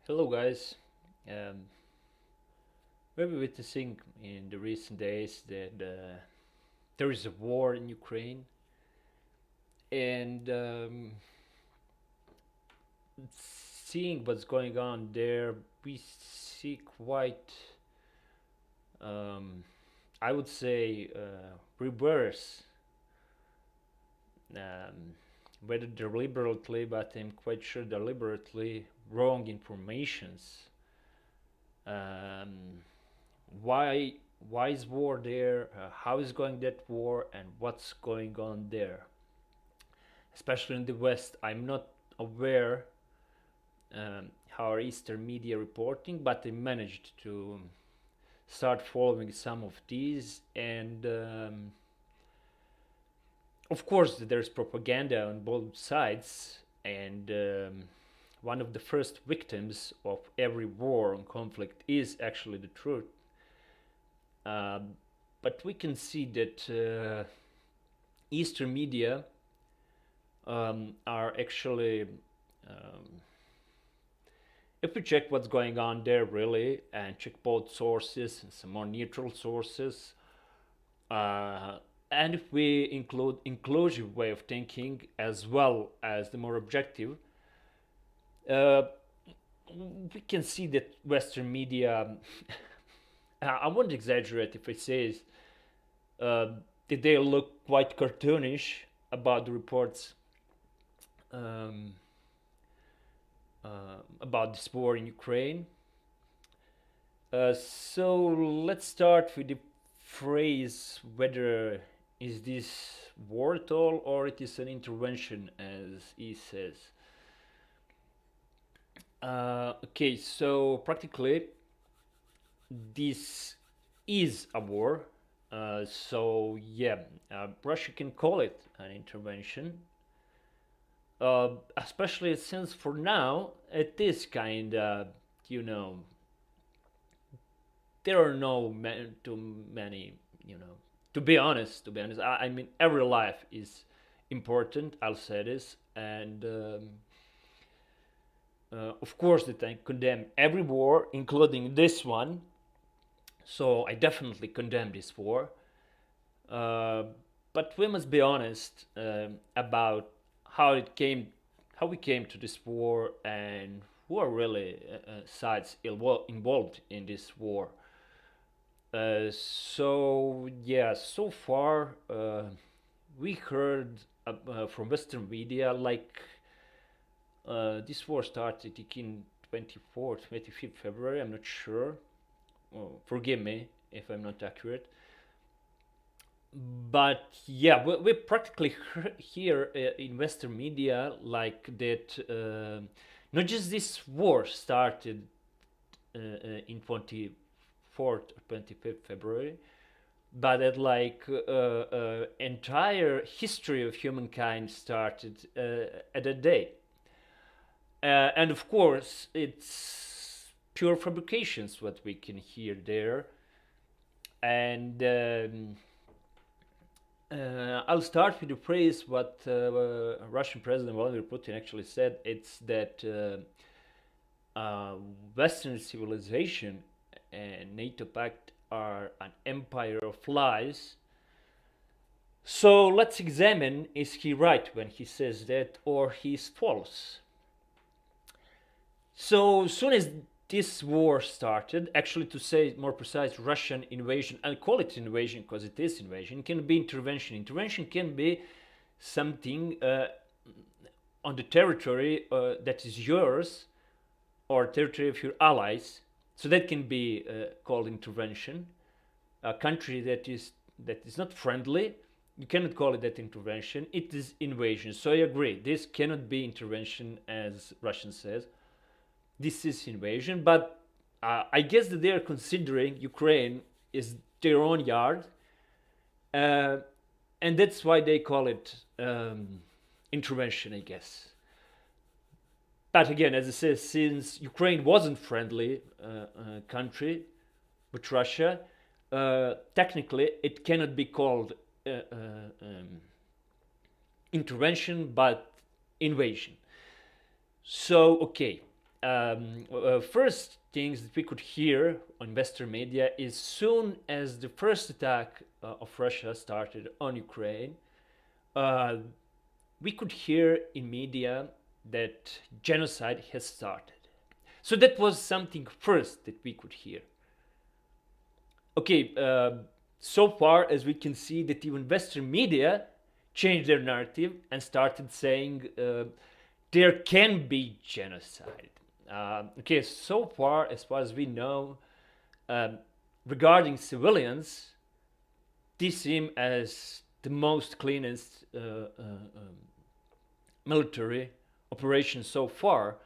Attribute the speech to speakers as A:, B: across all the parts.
A: Hello, guys. Um, we've been witnessing in the recent days that there is a war in Ukraine, and seeing what's going on there, we see quite, um, I would say, reverse, um, whether deliberately, but I'm quite sure deliberately wrong informations. Um, why why is war there, how is going that war, and what's going on there, especially in the West. I'm not aware how are Eastern media reporting, but I managed to start following some of these, and of course there's propaganda on both sides, and one of the first victims of every war and conflict is actually the truth. um, but we can see that Eastern media are actually, um, if we check what's going on there really, and check both sources and some more neutral sources, uh, and if we include inclusive way of thinking as well as the more objective, uh, we can see that Western media, I won't exaggerate if I say uh, that they look quite cartoonish about the reports, um, about this war in Ukraine. So let's start with the phrase whether is this war at all or it is an intervention, as he says. Okay, so practically this is a war. So yeah, Russia can call it an intervention, especially since for now it is kind of, you know, there are no too many, you know. To be honest, I mean, every life is important. I'll say this, and of course, that I condemn every war, including this one. So I definitely condemn this war. Uh, but we must be honest about how it came, how we came to this war, and who are really sides involved in this war. So yeah, so far we heard from Western media like this war started in 24th, 25th February. I'm not sure. Oh, forgive me if I'm not accurate. But yeah, we practically hear in Western media like that. Not just this war started in 24th or 25th February, but that like entire history of humankind started at that day. And of course, it's pure fabrications what we can hear there. And I'll start with the phrase what Russian President Vladimir Putin actually said. It's that Western civilization and NATO pact are an empire of lies. So let's examine, is he right when he says that, or he's false? So soon as this war started, actually to say more precise, Russian invasion, and call it invasion because it is invasion, can be intervention. Intervention can be something on the territory that is yours or territory of your allies. So that can be called intervention. A country that is not friendly, you cannot call it that intervention. It is invasion. So I agree. This cannot be intervention, as Russian says. This is invasion, but I guess that they are considering Ukraine is their own yard, uh, and that's why they call it intervention, I guess. But again, as I said, since Ukraine wasn't friendly country with Russia, technically it cannot be called intervention, but invasion. So okay, first things that we could hear on Western media is soon as the first attack of Russia started on Ukraine, uh, we could hear in media that genocide has started. So that was something first that we could hear. Okay, so far as we can see that even Western media changed their narrative and started saying there can be genocide. Okay, so far as we know, um, regarding civilians, this seem as the most cleanest military operation so far,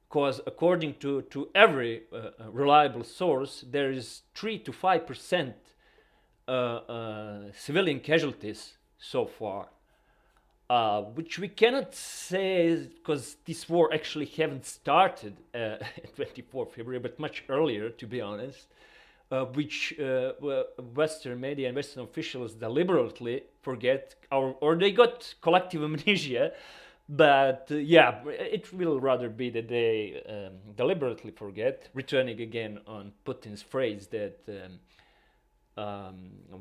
A: because according to every reliable source, there is 3 to 5% civilian casualties so far, which we cannot say because this war actually haven't started at 24 February, but much earlier, to be honest, which Western media and Western officials deliberately forget, or they got collective amnesia. But yeah, it will rather be that they deliberately forget, returning again on Putin's phrase that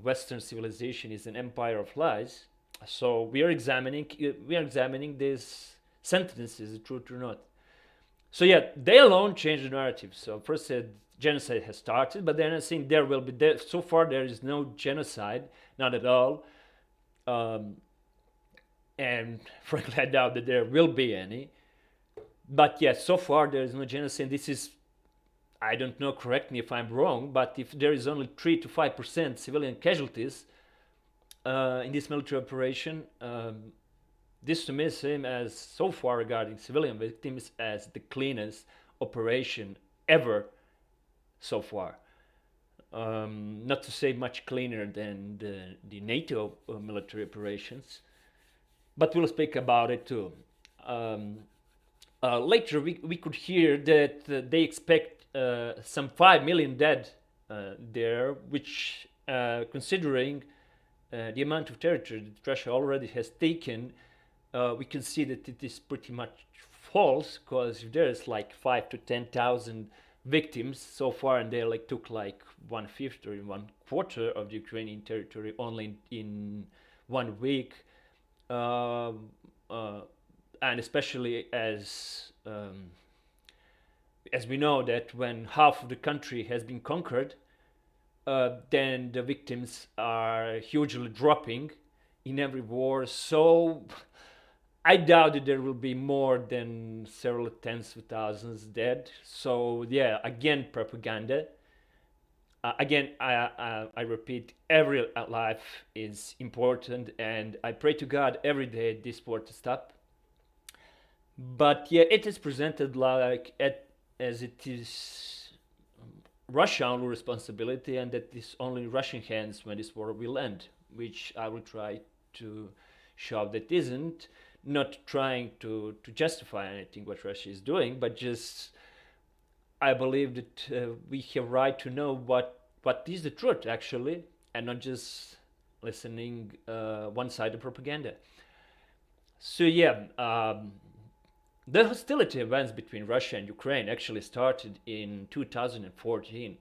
A: Western civilization is an empire of lies. So we are examining these sentences, truth or not. So yeah, they alone changed the narrative. So first said genocide has started, but then I think there will be so far there is no genocide, not at all. And frankly, I doubt that there will be any. But yes, so far there is no genocide. This is, I don't know, correct me if I'm wrong, but if there is only 3 to 5% civilian casualties in this military operation, this to me seems as, so far regarding civilian victims, as the cleanest operation ever so far. Not to say much cleaner than the NATO military operations, but we'll speak about it too. Later, we could hear that they expect some 5 million dead there, which, considering the amount of territory that Russia already has taken, we can see that it is pretty much false, because if there's like 5 to 10,000 victims so far, and they like took like 1/5 or 1/4 of the Ukrainian territory only in 1 week, and especially as we know that when half of the country has been conquered, then the victims are hugely dropping in every war. So I doubt that there will be more than several tens of thousands dead. So yeah, again, propaganda. Again, I repeat, every life is important, and I pray to God every day this war to stop. But yeah, it is presented like as it is Russian responsibility, and that it's only in Russian hands when this war will end, which I will try to show that isn't. Not trying to justify anything what Russia is doing, but just I believe that we have right to know what is the truth actually, and not just listening one-sided propaganda. So yeah, the hostility events between Russia and Ukraine actually started in 2014,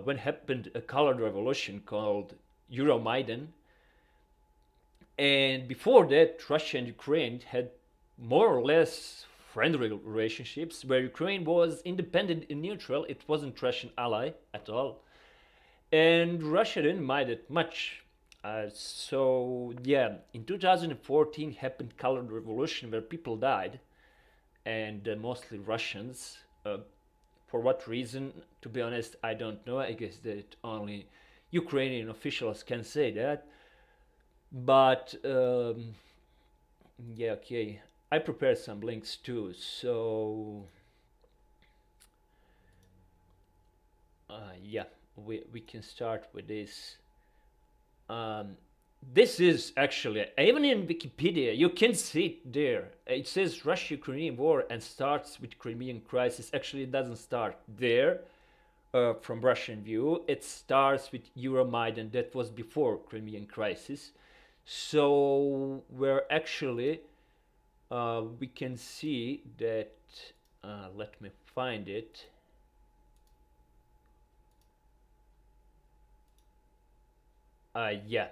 A: when happened a colored revolution called Euromaidan. And before that, Russia and Ukraine had more or less friendly relationships, where Ukraine was independent and neutral. It wasn't Russian ally at all, and Russia didn't mind it much. So yeah, in 2014 happened colored revolution where people died, and mostly Russians. For what reason? To be honest, I don't know. I guess that only Ukrainian officials can say that. But yeah, okay. I prepared some links too, so yeah, we can start with this. Um, this is actually, even in Wikipedia, you can see it there. It says Russia-Ukrainian war and starts with Crimean crisis. Actually, it doesn't start there. From Russian view, it starts with Euromaidan. That was before Crimean crisis. So where actually we can see that Let me find it. Yeah,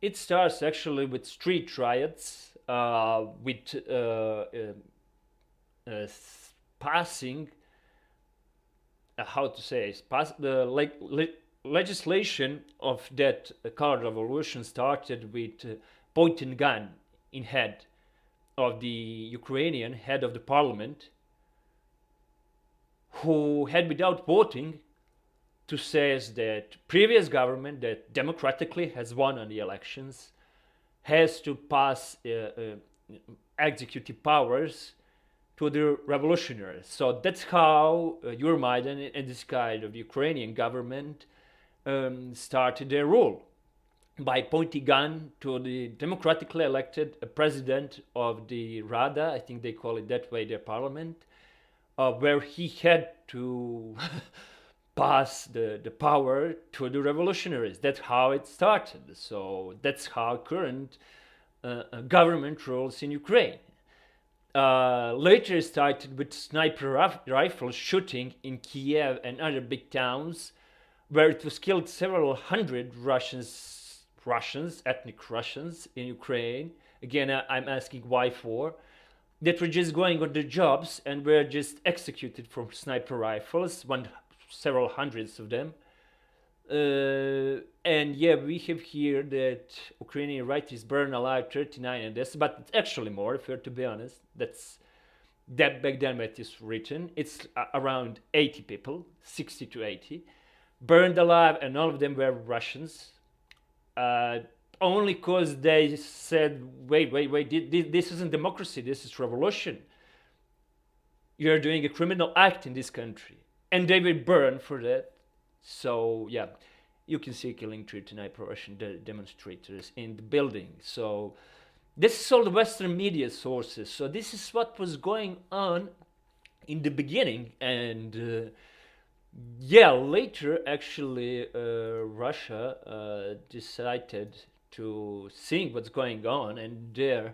A: it starts actually with street riots, with passing, how to say, the legislation of that color revolution started with pointing gun in head of the Ukrainian head of the parliament, who had, without voting, to say that previous government that democratically has won on the elections has to pass executive powers to the revolutionaries. So that's how Euromaidan and this kind of Ukrainian government started their rule, by pointing gun to the democratically elected president of the Rada, I think they call it that way, their parliament, where he had to pass the power to the revolutionaries. That's how it started. So that's how current government rules in Ukraine. Later it started with sniper rifles shooting in Kiev and other big towns, where it was killed several hundred Russians, ethnic Russians in Ukraine. Again, I'm asking why for. That were just going on their jobs and were just executed from sniper rifles, several hundreds of them. And yeah, we have here that Ukrainian writers burn alive 39 in this, but it's actually more, if we're to be honest. That's that back then when it is written. It's around 80 people, 60 to 80, burned alive, and all of them were Russians. Only because they said, wait, this isn't democracy, this is revolution. You're doing a criminal act in this country. And they were burned for that. So, yeah, you can see killing 39 pro-Russian demonstrators in the building. So, this is all the Western media sources. So, this is what was going on in the beginning. And yeah, later, actually, Russia decided to see what's going on, and their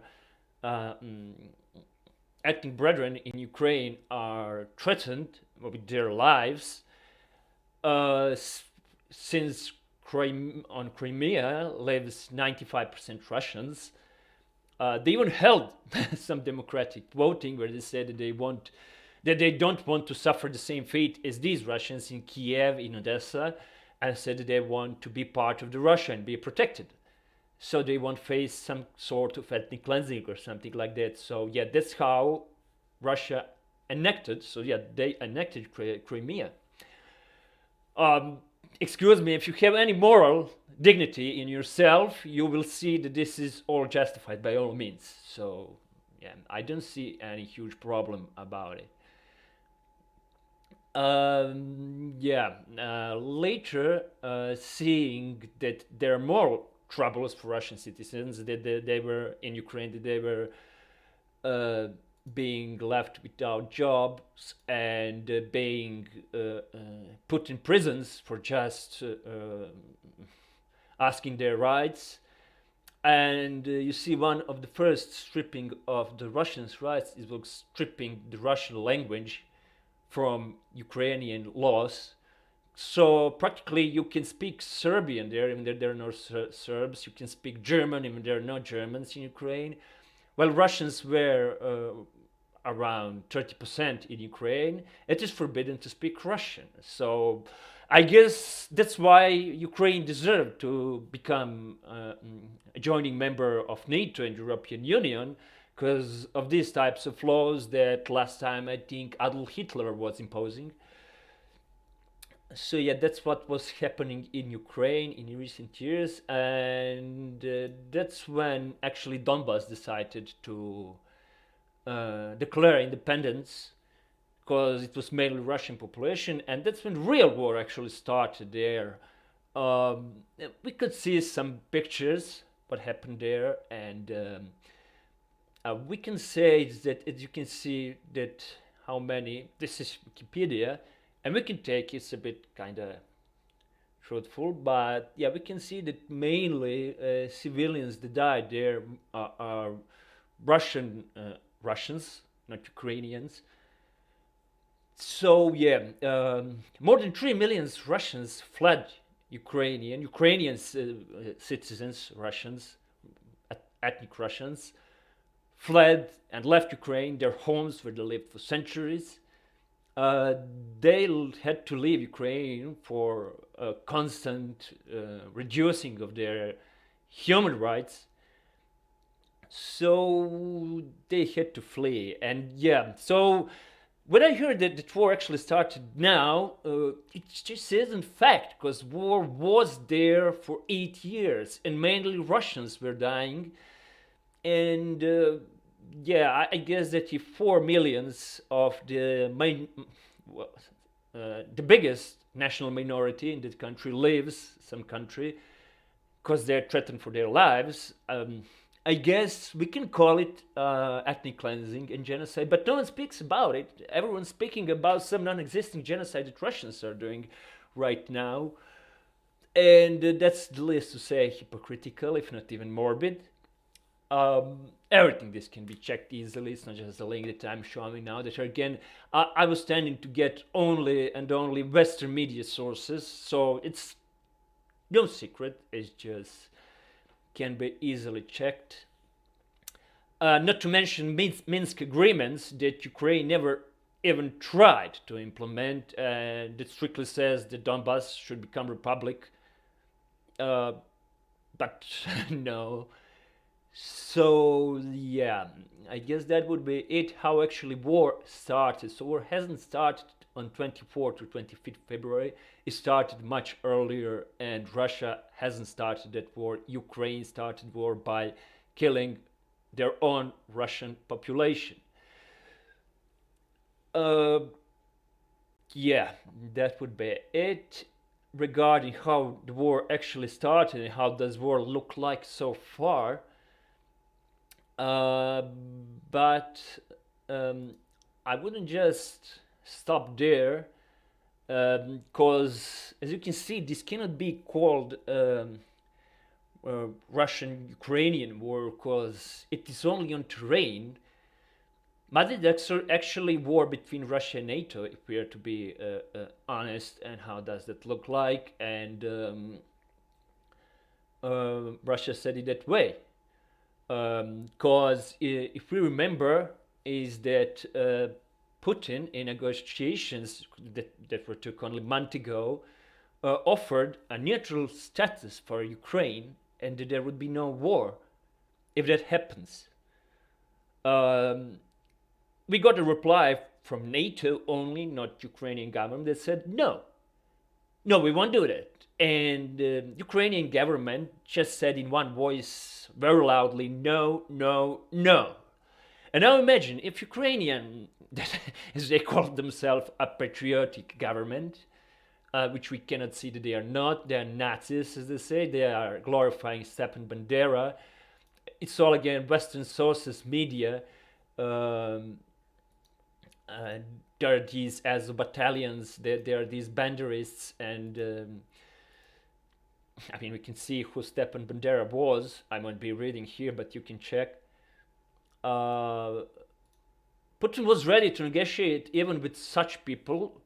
A: ethnic brethren in Ukraine are threatened with their lives, since on Crimea lives 95% Russians. They even held some democratic voting where they said that they don't want to suffer the same fate as these Russians in Kiev, in Odessa, and said that they want to be part of the Russia and be protected. So they won't face some sort of ethnic cleansing or something like that. So yeah, that's how Russia annexed. So yeah, they annexed Crimea. Excuse me, if you have any moral dignity in yourself, you will see that this is all justified by all means. So yeah, I don't see any huge problem about it. Later, seeing that there are more troubles for Russian citizens, that they were in Ukraine, that they were being left without jobs and being put in prisons for just asking their rights. And you see, one of the first stripping of the Russians' rights is stripping the Russian language from Ukrainian laws. So practically you can speak Serbian there, even though there are no Serbs. You can speak German, even there are no Germans in Ukraine. Well, Russians were around 30% in Ukraine. It is forbidden to speak Russian. So I guess that's why Ukraine deserved to become a joining member of NATO and European Union, because of these types of laws that last time I think Adolf Hitler was imposing. So yeah, that's what was happening in Ukraine in recent years, and that's when actually Donbass decided to declare independence, because it was mainly Russian population, and that's when real war actually started there. We could see some pictures what happened there, and we can say that, as you can see, that how many, this is Wikipedia, and we can take it's a bit kind of truthful, but yeah, we can see that mainly civilians that died there are Russians, not Ukrainians. So yeah, more than 3 million Russians fled Ukrainian citizens, Russians, ethnic Russians, fled and left Ukraine, their homes where they lived for centuries. Uh, they had to leave Ukraine for a constant reducing of their human rights. So they had to flee. And yeah, so when I heard that the war actually started now, it just isn't fact, because war was there for 8 years and mainly Russians were dying. And yeah, I guess that if 4 millions of well, the biggest national minority in that country leaves some country because they're threatened for their lives, I guess we can call it ethnic cleansing and genocide, but no one speaks about it. Everyone's speaking about some non-existing genocide that Russians are doing right now, and that's the least to say hypocritical, if not even morbid. Everything this can be checked easily. It's not just the link that I'm showing now. That again, I was tending to get only and only Western media sources, so it's no secret. It's just can be easily checked. Not to mention Minsk agreements that Ukraine never even tried to implement. That strictly says that Donbass should become republic, but no. So yeah, I guess that would be it. How actually war started. So war hasn't started on 24th to 25th February. It started much earlier, and Russia hasn't started that war. Ukraine started war by killing their own Russian population. Yeah, that would be it regarding how the war actually started and how does war look like so far. Uh, but I wouldn't just stop there, because as you can see, this cannot be called Russian-Ukrainian war because it is only on terrain. But it's actually war between Russia and NATO, if we are to be honest. And how does that look like? And Russia said it that way. Because if we remember, is that Putin in negotiations that were took only a month ago offered a neutral status for Ukraine and that there would be no war if that happens. We got a reply from NATO only, not Ukrainian government, that said no, we won't do that. And Ukrainian government just said in one voice very loudly, no, no, no. And now imagine if Ukrainian, as they call themselves, a patriotic government, which we cannot see that they are not. They are Nazis, as they say. They are glorifying Stepan Bandera. It's all again Western sources, media. There are these as battalions. There are these banderists, and I mean, we can see who Stepan Bandera was. I won't be reading here, but you can check. Putin was ready to negotiate even with such people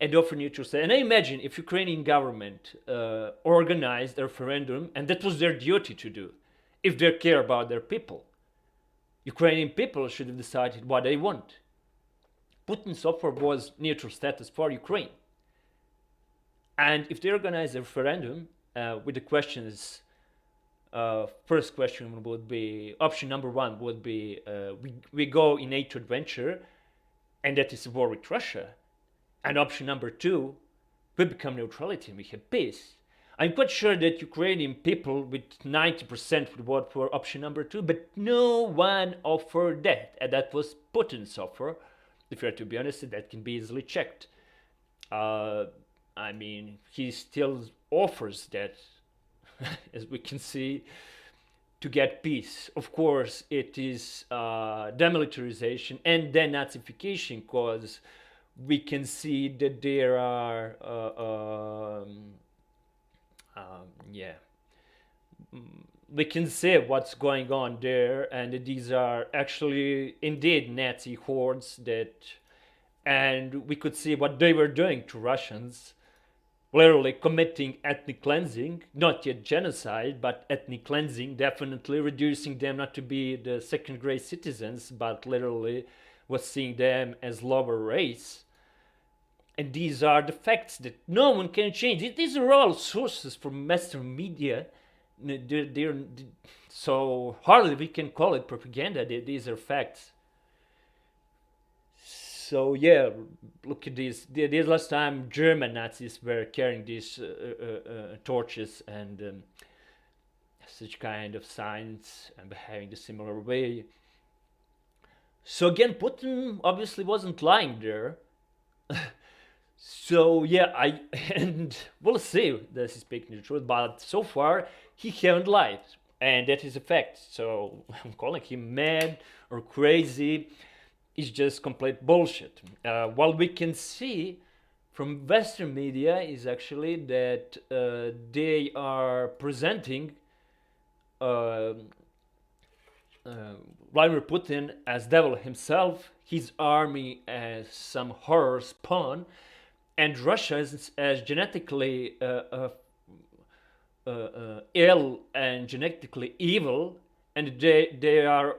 A: and offer neutral status. And I imagine if Ukrainian government organized a referendum, and that was their duty to do, if they care about their people. Ukrainian people should have decided what they want. Putin's offer was neutral status for Ukraine. And if they organize a referendum with the questions, first question would be, option number one would be, we go in NATO adventure, and that is a war with Russia. And option number two, we become neutrality and we have peace. I'm quite sure that Ukrainian people with 90% would vote for option number two, but no one offered that. And that was Putin's offer. If you're to be honest, that can be easily checked. I mean, he still offers that, as we can see, to get peace. Of course, it is demilitarization and denazification, because we can see that there are, we can see what's going on there, and these are actually indeed Nazi hordes that and we could see what they were doing to Russians, literally committing ethnic cleansing, not yet genocide, but ethnic cleansing, definitely reducing them not to be the second-grade citizens, but literally was seeing them as lower race. And these are the facts that no one can change. These are all sources from Western media. They're so hardly we can call it propaganda. These are facts. So yeah, look at this. This last time German Nazis were carrying these torches and such kind of signs and behaving the similar way. So again, Putin obviously wasn't lying there. So yeah, and we'll see. This is speaking the truth, but so far he haven't lied, and that is a fact. So I'm calling him mad or crazy. It's just complete bullshit. What we can see from Western media is actually that they are presenting uh, Vladimir Putin as devil himself, his army as some horror spawn, and Russia as genetically ill and genetically evil, and they are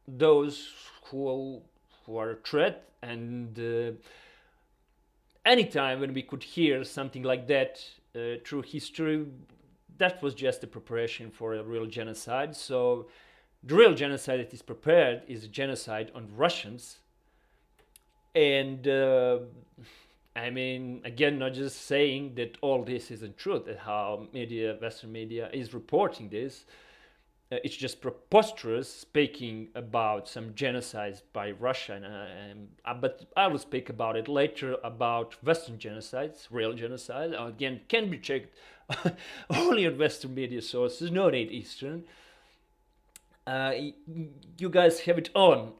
A: those who are a threat. And anytime when we could hear something like that through history, that was just a preparation for a real genocide. So the real genocide that is prepared is a genocide on Russians. And I mean, again, not just saying that all this isn't true, that how media, Western media, is reporting this. It's just preposterous speaking about some genocides by Russia. But I will speak about it later, about Western genocides, real genocide. Again, can be checked only on Western media sources, no need Eastern. You guys have it on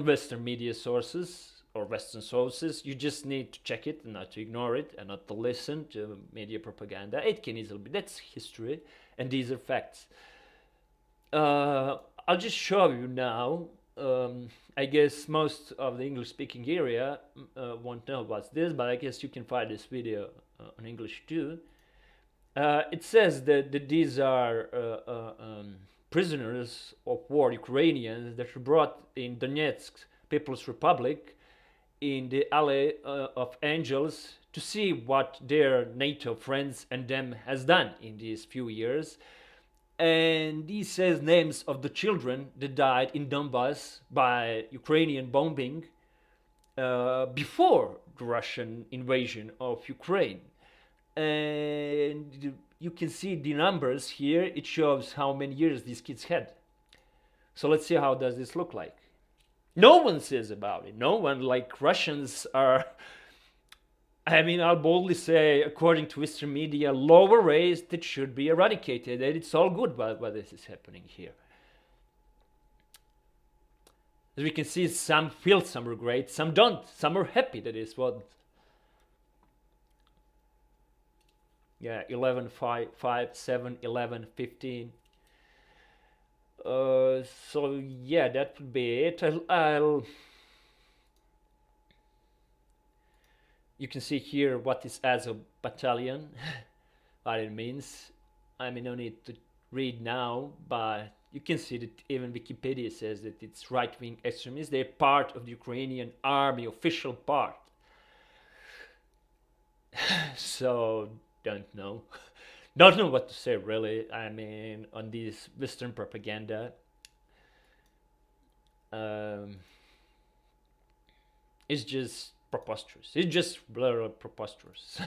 A: Western media sources or Western sources. You just need to check it and not to ignore it and not to listen to media propaganda. It can easily be. That's history, and these are facts. I'll just show you now. I guess most of the English-speaking area won't know what's this, but I guess you can find this video on English too. It says that these are prisoners of war, Ukrainians, that were brought in Donetsk People's Republic in the Alley of Angels to see what their NATO friends and them has done in these few years. And he says names of the children that died in Donbass by Ukrainian bombing before the Russian invasion of Ukraine. And you can see the numbers here. It shows how many years these kids had. So let's see how does this look like. No one says about it. No one, like Russians are, I mean, I'll boldly say, according to Western media, lower race that should be eradicated. And it's all good what this is happening here. As we can see, some feel some regret, some don't. Some are happy that this wasn't. Yeah, 11, 5, 5, 7, 11, 15. So yeah, that would be it. You can see here what is Azov battalion, what it means. I mean, no need to read now, but you can see that even Wikipedia says that it's right-wing extremists. They're part of the Ukrainian army, official part. So, don't know. Don't know what to say, really. I mean, on this Western propaganda. It's just preposterous. It's just literally preposterous.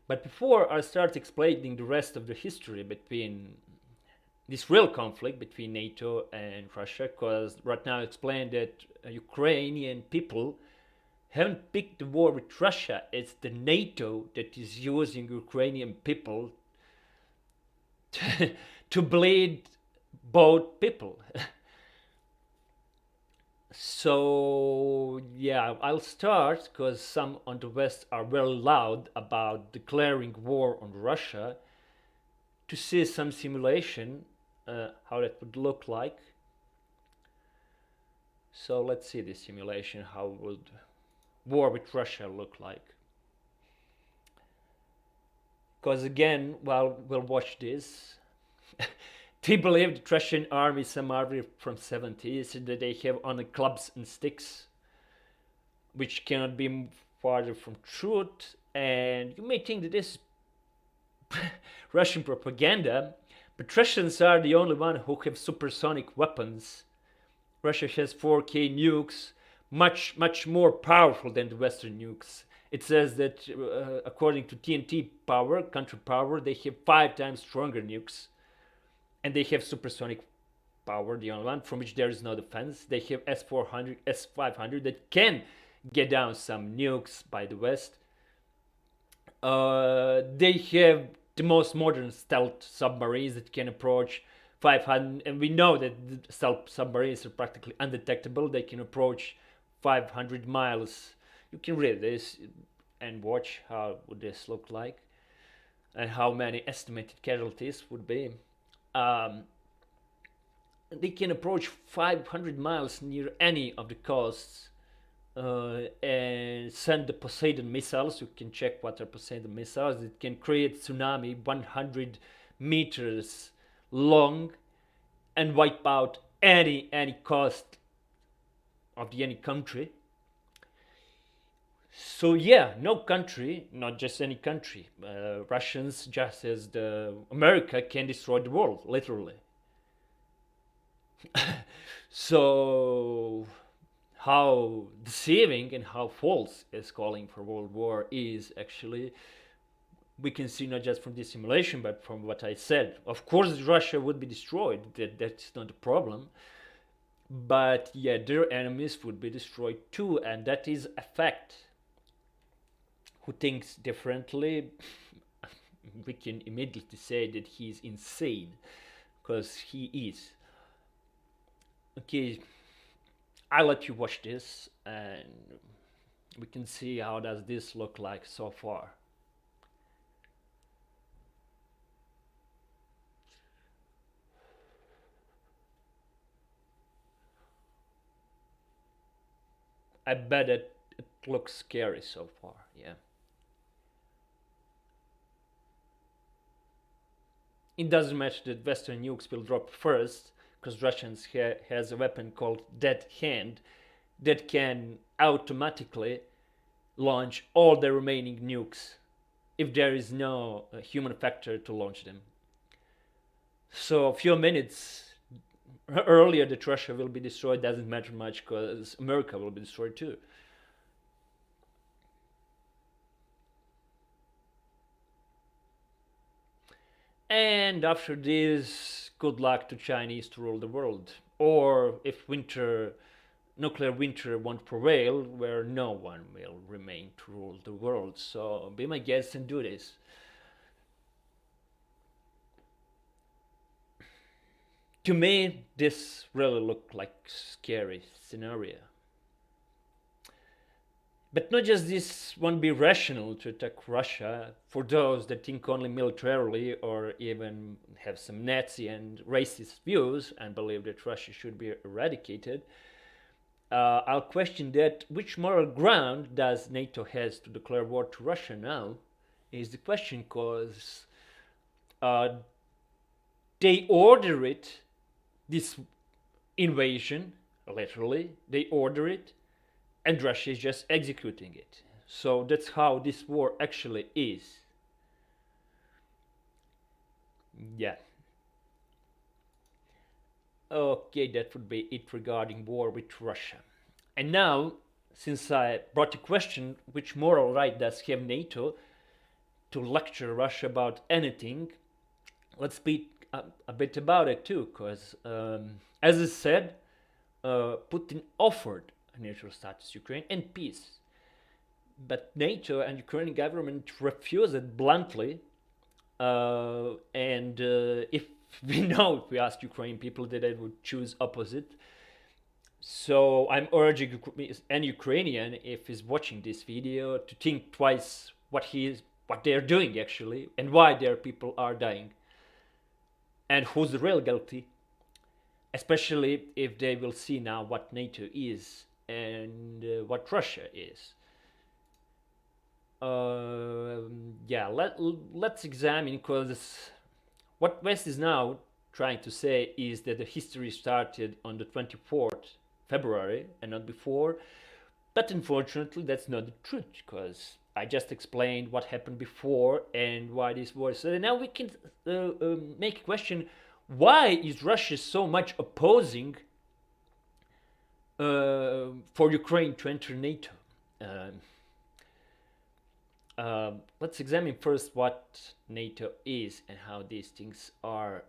A: But before I start explaining the rest of the history between this real conflict between NATO and Russia, because right now I explained that Ukrainian people haven't picked the war with Russia. It's the NATO that is using Ukrainian people to bleed both people. So yeah, I'll start because some on the West are very loud about declaring war on Russia to see some simulation how that would look like. So let's see this simulation. How would war with Russia look like? Because again, while we'll watch this, they believe the Russian army, some army from 70s, that they have on the clubs and sticks, which cannot be farther from truth. And you may think that this is Russian propaganda, but Russians are the only one who have supersonic weapons. Russia has 4K nukes, much more powerful than the Western nukes. It says that according to TNT power, country power, they have 5 times stronger nukes, and they have supersonic power, the only one from which there is no defense. They have S-400, S-500 that can get down some nukes by the West. They have the most modern stealth submarines that can approach 500, and we know that the stealth submarines are practically undetectable. They can approach 500 miles. You can read this and watch how would this look like and how many estimated casualties would be. They can approach 500 miles near any of the coasts and send the Poseidon missiles. You can check what are Poseidon missiles. It can create tsunami 100 meters long and wipe out any coast of any country. So yeah, no country, not just any country. Russians, just as America, can destroy the world, literally. So how deceiving and how false is calling for world war is actually, we can see not just from this simulation but from what I said. Of course Russia would be destroyed, that's not a problem, but yeah, their enemies would be destroyed too, and that is a fact. Who thinks differently, we can immediately say that he's insane, because he is. Okay, I'll let you watch this and we can see how does this look like so far. I bet it looks scary so far, yeah. It doesn't matter that Western nukes will drop first, because Russians has a weapon called Dead Hand that can automatically launch all the remaining nukes if there is no human factor to launch them. So a few minutes earlier that Russia will be destroyed doesn't matter much, because America will be destroyed too. And after this, good luck to Chinese to rule the world. Or if nuclear winter won't prevail, where no one will remain to rule the world. So be my guest and do this. To me, this really looked like a scary scenario. But not just this won't be rational to attack Russia for those that think only militarily or even have some Nazi and racist views and believe that Russia should be eradicated. I'll question that which moral ground does NATO has to declare war to Russia now is the question, because they order it, this invasion, literally, they order it, and Russia is just executing it. So that's how this war actually is. Yeah. Okay, that would be it regarding war with Russia. And now, since I brought the question, which moral right does have NATO to lecture Russia about anything, let's speak a bit about it too, because as I said, Putin offered a neutral status to Ukraine and peace. But NATO and Ukrainian government refused it bluntly. And if we know, if we ask Ukrainian people, that they would choose opposite. So I'm urging any Ukrainian, if he's watching this video, to think twice what they're doing actually, and why their people are dying. And who's the real guilty? Especially if they will see now what NATO is and what Russia is. Yeah, let's examine, because what West is now trying to say is that the history started on the 24th February and not before. But unfortunately, that's not the truth, because I just explained what happened before and why this war. So now we can make a question: why is Russia so much opposing for Ukraine to enter NATO? Let's examine first what NATO is and how these things are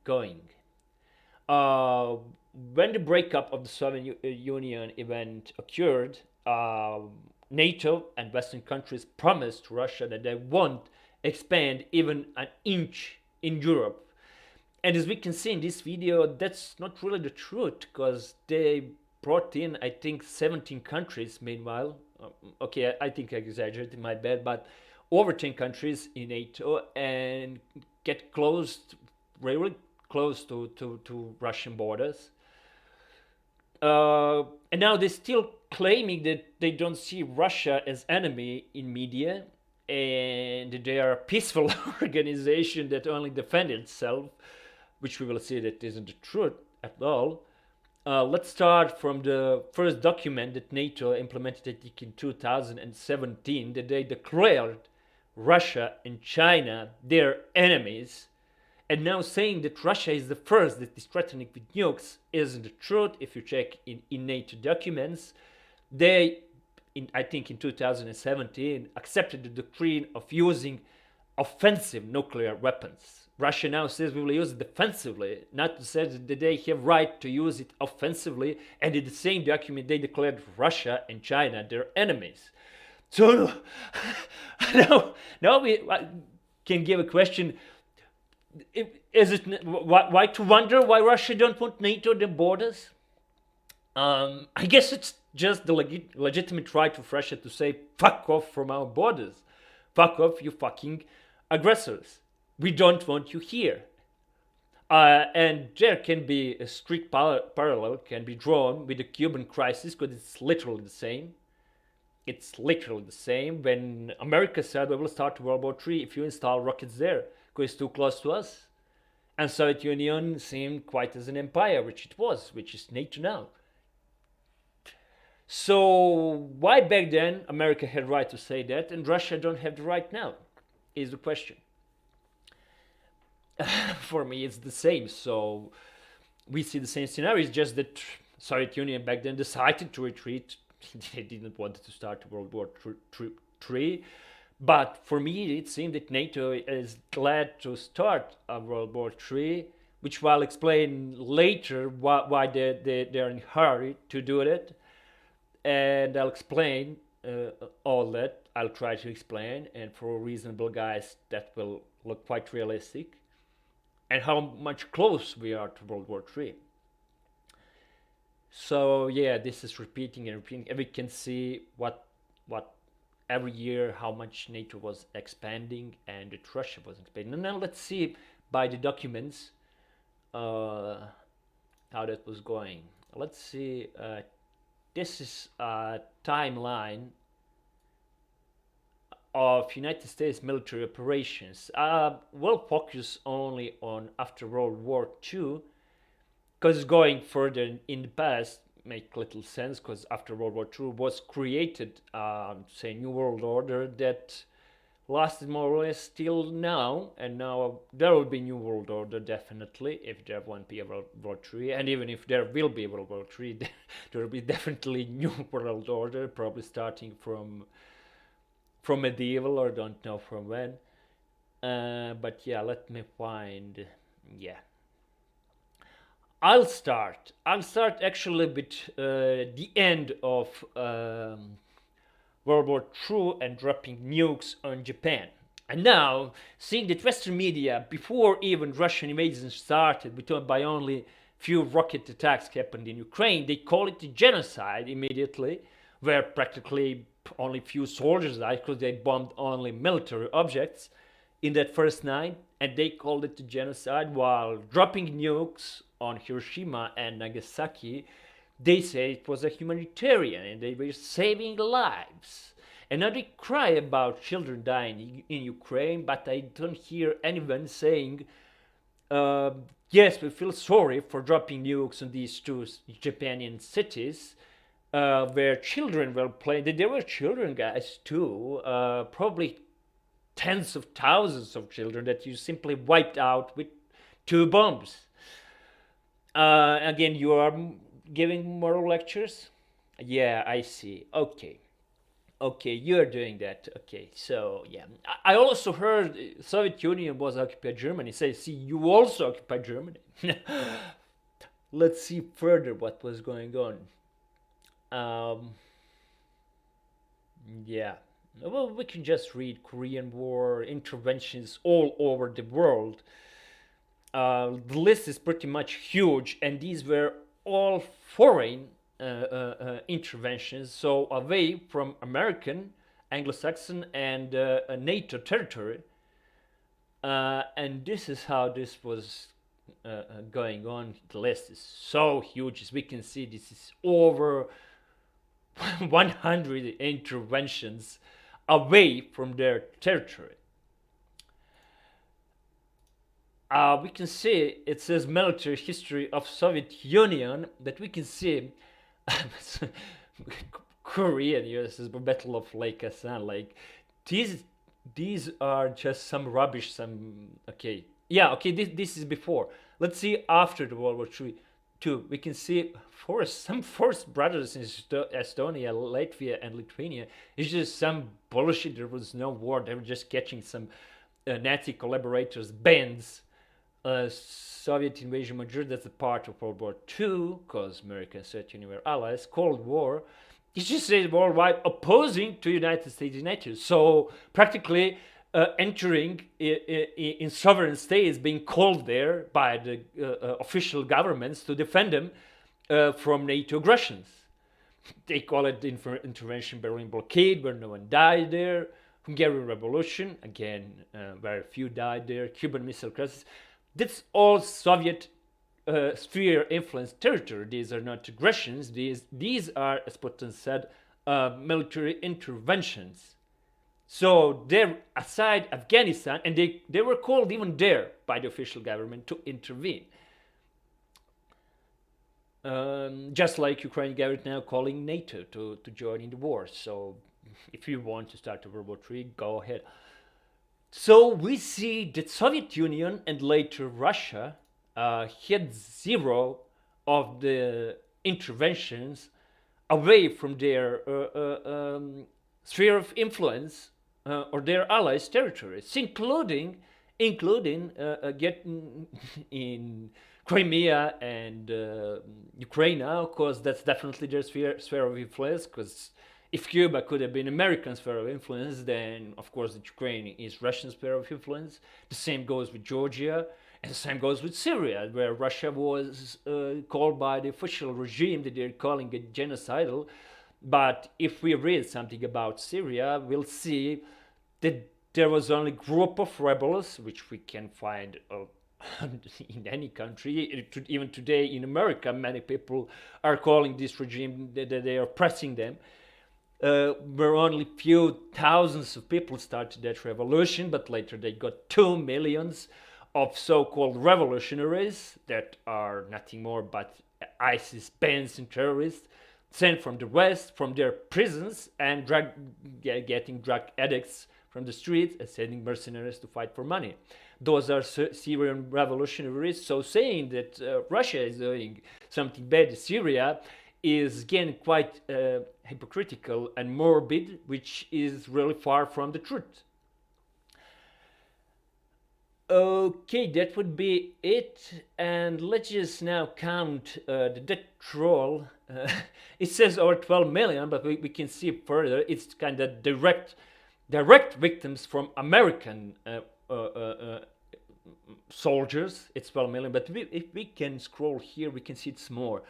A: going. When the breakup of the Soviet Union event occurred, NATO and Western countries promised Russia that they won't expand even an inch in Europe. And as we can see in this video, that's not really the truth, because they brought in, I think, 17 countries meanwhile. Okay, I think I exaggerated, my bad, but over 10 countries in NATO, and get really close to Russian borders. And now they're still claiming that they don't see Russia as enemy in media, and they are a peaceful organization that only defends itself, which we will see that isn't the truth at all. Let's start from the first document that NATO implemented, I think, in 2017, that they declared Russia and China their enemies. And now saying that Russia is the first that is threatening with nukes isn't the truth. If you check in NATO documents, they, I think in 2017, accepted the doctrine of using offensive nuclear weapons. Russia now says we will use it defensively, not to say that they have right to use it offensively, and in the same document they declared Russia and China their enemies. So now we can give a question: is it why to wonder why Russia don't want NATO at the borders? I guess it's just the legitimate right of Russia to say fuck off from our borders, fuck off, you fucking aggressors. We don't want you here. And there can be a strict parallel can be drawn with the Cuban crisis, because it's literally the same. It's literally the same. When America said we will start World War III if you install rockets there, because it's too close to us. And Soviet Union seemed quite as an empire, which it was, which is NATO now. So why back then America had the right to say that and Russia don't have the right now, is the question. For me, it's the same. So we see the same scenario. It's just that Soviet Union back then decided to retreat. They didn't want to start World War III. But for me, it seemed that NATO is glad to start a World War III, which I'll explain later why they're in a hurry to do it. And I'll explain all that. I'll try to explain. And for reasonable guys, that will look quite realistic. And how much close we are to World War III. So yeah, this is repeating and repeating. And we can see what every year how much NATO was expanding and that Russia was expanding. And now let's see by the documents how that was going. Let's see. This is a timeline of United States military operations. We'll focus only on after World War II, because going further in the past make little sense, because after World War II was created, say, New World Order that lasted more or less till now, and now there will be New World Order definitely, if there won't be a World War III, and even if there will be a World War III, there will be definitely New World Order, probably starting from medieval or don't know from when. But yeah, let me find. Yeah, I'll start actually with the end of World War II and dropping nukes on Japan. And now, seeing that Western media, before even Russian invasion started, by only few rocket attacks happened in Ukraine, they call it a genocide immediately, where practically only few soldiers died because they bombed only military objects. in that first night, and they called it a genocide while dropping nukes on Hiroshima and Nagasaki. They say it was a humanitarian and they were saving lives. And now they cry about children dying in Ukraine, but I don't hear anyone saying, uh, yes, we feel sorry for dropping nukes on these two Japanian cities where children were playing. There were children, guys, too, probably tens of thousands of children that you simply wiped out with two bombs. Again, you are giving moral lectures? Yeah, I see. Okay. Okay, you're doing that. Okay, so yeah. I also heard Soviet Union was occupied Germany. Say, see, you also occupied Germany. Let's see further what was going on. Um, yeah. Well, we can just read Korean War interventions all over the world. The list is pretty much huge, and these were all foreign interventions, so away from American, Anglo-Saxon, and NATO territory. And this is how this was going on. The list is so huge, as we can see. This is over 100 interventions away from their territory. We can see it says military history of Soviet Union, that we can see Korean USS Battle of Lake Asan. Like these these are just some rubbish. Some okay, yeah, okay. This is before. Let's see after the World War III. Two, we can see some forced brothers in Estonia, Latvia, and Lithuania. It's just some bullshit. There was no war. They were just catching some Nazi collaborators, bands. Soviet invasion major, that's a part of World War II, because America and Soviet Union were allies. Cold War, it just says worldwide opposing to United States in NATO. So practically entering in sovereign states, being called there by the official governments to defend them from NATO aggressions. They call it the intervention Berlin blockade, where no one died there. Hungarian Revolution, again, very few died there. Cuban Missile Crisis. That's all Soviet sphere influence territory. These are not aggressions. These are, as Putin said, military interventions. So they're aside Afghanistan, and they were called even there by the official government to intervene. Just like Ukraine government now calling NATO to join in the war. So if you want to start a World War III, go ahead. So we see that Soviet Union and later Russia had zero of the interventions away from their sphere of influence or their allies' territories, including getting in Crimea and Ukraine now, because that's definitely their sphere of influence. Because if Cuba could have been American sphere of influence, then of course Ukraine is Russian sphere of influence. The same goes with Georgia, and the same goes with Syria, where Russia was called by the official regime that they're calling it genocidal. But if we read something about Syria, we'll see that there was only a group of rebels, which we can find in any country. Even today in America, many people are calling this regime that they are oppressing them. Where only few thousands of people started that revolution, but later they got 2 millions of so-called revolutionaries that are nothing more but ISIS bands and terrorists sent from the West, from their prisons, and getting drug addicts from the streets and sending mercenaries to fight for money. Those are Syrian revolutionaries. So saying that Russia is doing something bad in Syria is again quite hypocritical and morbid, which is really far from the truth. Okay, that would be it, and let's just now count the death toll. It says over 12 million, but we can see further. It's kind of direct victims from American soldiers. It's 12 million, but if we can scroll here, we can see it's more.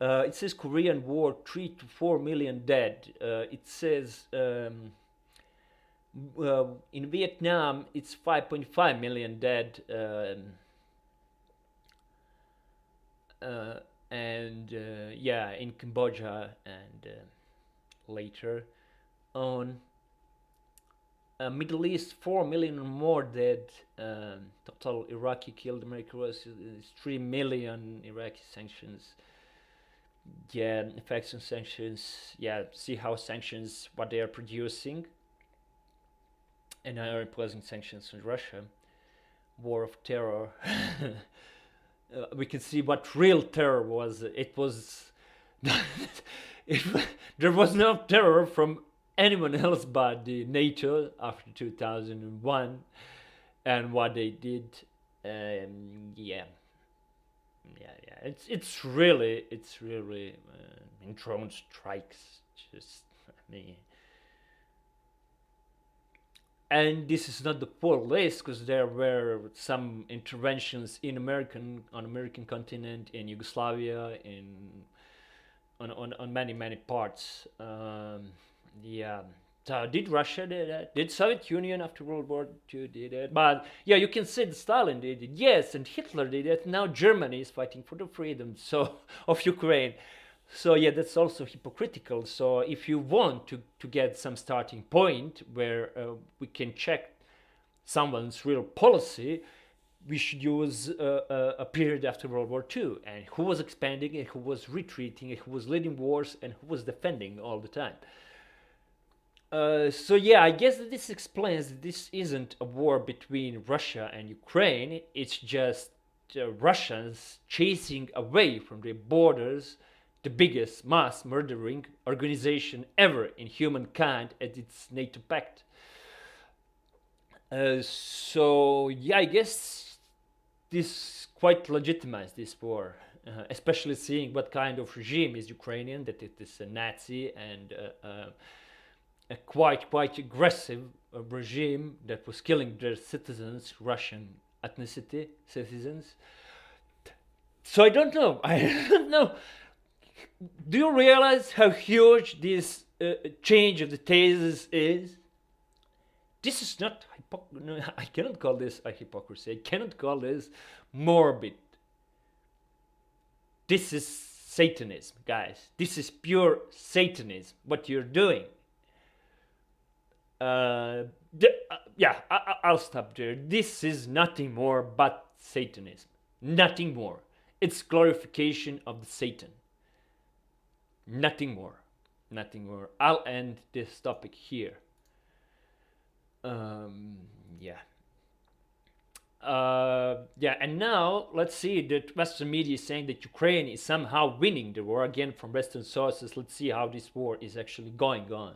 A: It says Korean War, 3 to 4 million dead. It says In Vietnam, it's 5.5 million dead, and yeah, in Cambodia and later on. Middle East, 4 million or more dead. Total Iraqi killed. America was 3 million. Iraqi sanctions. Yeah, effects on sanctions. Yeah, see how sanctions, what they are producing, and are imposing sanctions on Russia. War of terror. We can see what real terror was. It was. There was no terror from anyone else but the NATO after 2001 and what they did. Yeah. It's really in drone strikes. Just me. And this is not the full list because there were some interventions in on American continent, in Yugoslavia, on many parts. Yeah. So did Russia do that? Did Soviet Union after World War II did it? But yeah, you can say that Stalin did it. Yes, and Hitler did it. Now Germany is fighting for the freedom of Ukraine. So yeah, that's also hypocritical. So if you want to get some starting point where we can check someone's real policy, we should use a period after World War II, and who was expanding and who was retreating and who was leading wars and who was defending all the time. So yeah, I guess that this explains that this isn't a war between Russia and Ukraine. It's just Russians chasing away from their borders the biggest mass murdering organization ever in humankind at its NATO pact. So yeah, I guess this quite legitimizes this war, especially seeing what kind of regime is Ukrainian, that it is a Nazi and a quite aggressive regime that was killing their citizens, Russian ethnicity citizens. So I don't know. I don't know. Do you realize how huge this change of the thesis is? This is not no, I cannot call this a hypocrisy. I cannot call this morbid. This is Satanism, guys. This is pure Satanism, what you're doing. Yeah, I'll stop there. This is nothing more but Satanism. Nothing more. It's glorification of the Satan. Nothing more. Nothing more. I'll end this topic here. Yeah. Yeah, and now let's see that Western media is saying that Ukraine is somehow winning the war again from Western sources. Let's see how this war is actually going on.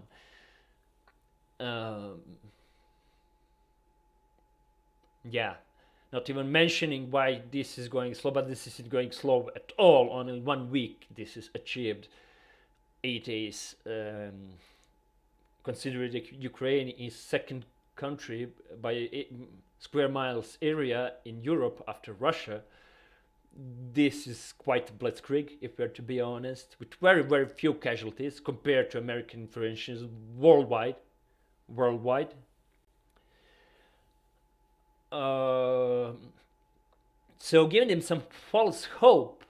A: Yeah, not even mentioning why this is going slow, but this isn't going slow at all. Only 1 week this is achieved. It is considered that Ukraine is second country by square miles area in Europe after Russia. This is quite blitzkrieg, if we're to be honest, with very few casualties compared to American interventions worldwide. So giving them some false hope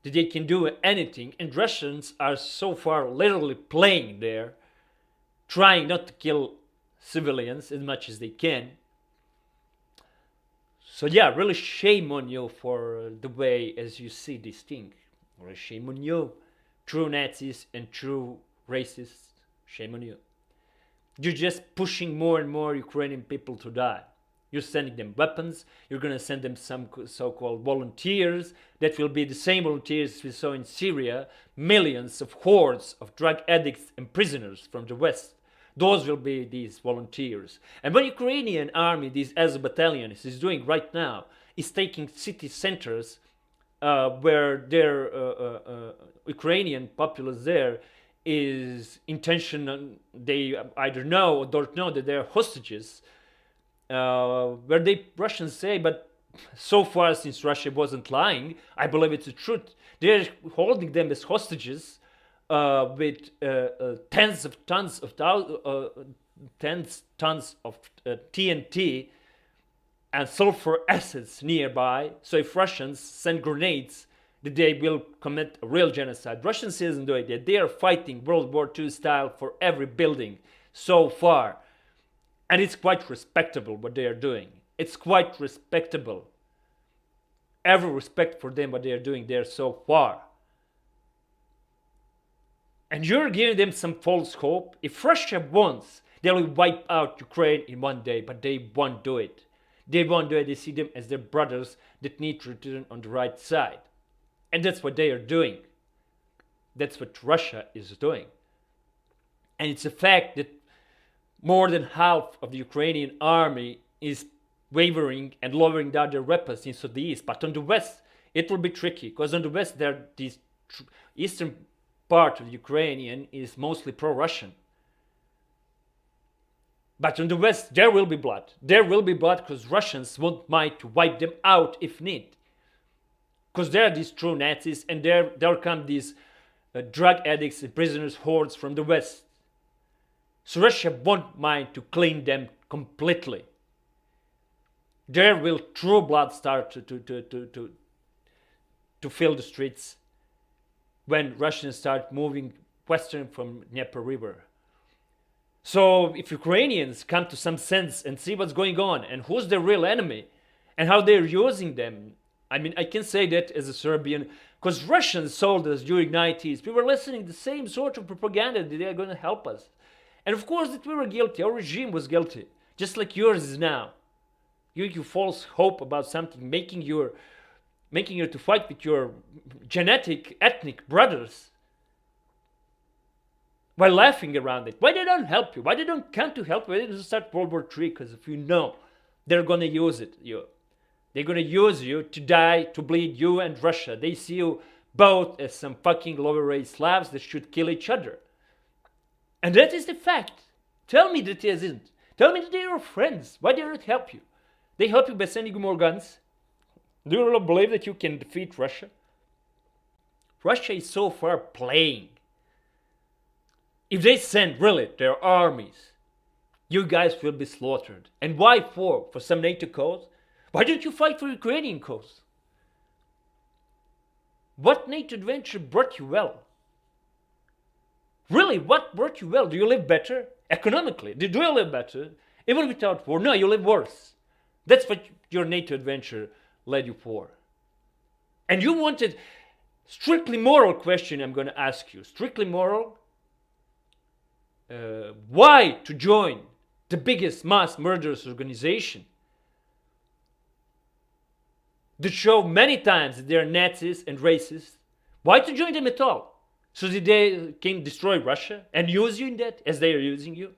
A: that they can do anything, and Russians are so far literally playing there, trying not to kill civilians as much as they can. So yeah, really shame on you for the way as you see this thing. Really shame on you, true Nazis and true racists. Shame on you. You're just pushing more and more Ukrainian people to die. You're sending them weapons. You're going to send them some so-called volunteers. That will be the same volunteers we saw in Syria. Millions of hordes of drug addicts and prisoners from the West. Those will be these volunteers. And what Ukrainian army, these Azov battalions, is doing right now is taking city centers where their Ukrainian populace there is intentional. They either know or don't know that they're hostages. Where they Russians say, but so far since Russia wasn't lying, I believe it's the truth. They're holding them as hostages with tens of tons of TNT and sulfur acids nearby. So if Russians send grenades, they will commit a real genocide. Russians isn't doing that. They are fighting World War II style for every building so far. And it's quite respectable what they are doing. It's quite respectable. Every respect for them what they are doing there so far. And you're giving them some false hope. If Russia wants, they will wipe out Ukraine in one day, but they won't do it. They won't do it. They see them as their brothers that need to return on the right side. And that's what they are doing. That's what Russia is doing. And it's a fact that more than half of the Ukrainian army is wavering and lowering down their weapons into the east. But on the west, it will be tricky, because on the west, this eastern part of the Ukrainian is mostly pro-Russian. But on the west, there will be blood. There will be blood because Russians won't mind to wipe them out if need. Because there are these true Nazis, and there come these drug addicts and prisoners hordes from the west. So Russia won't mind to clean them completely. There will true blood start to fill the streets when Russians start moving western from Dnieper River. So if Ukrainians come to some sense and see what's going on and who's their real enemy and how they're using them, I mean, I can say that as a Serbian, because Russians told us during 90s, we were listening to the same sort of propaganda that they are going to help us. And of course that we were guilty, our regime was guilty, just like yours is now. You false hope about something, making you to fight with your genetic, ethnic brothers, while laughing around it. Why they don't help you? Why they don't come to help you? Why they don't start World War III? Because if you know, they're gonna use it. They're gonna use you to die, to bleed, you and Russia. They see you both as some fucking lower race Slavs that should kill each other. And that is the fact. Tell me that it isn't. Tell me that they are friends. Why they don't help you? They help you by sending you more guns. Do you really believe that you can defeat Russia? Russia is so far playing. If they send really their armies, you guys will be slaughtered. And why for? For some NATO cause? Why don't you fight for Ukrainian cause? What NATO adventure brought you well? Really, what brought you well? Do you live better? Economically, do you live better? Even without war? No, you live worse. That's what your NATO adventure led you for. And you wanted strictly moral question I'm going to ask you. Strictly moral. Why to join the biggest mass murderous organization that show many times that they are Nazis and racists? Why to join them at all? So that they can destroy Russia and use you in that as they are using you?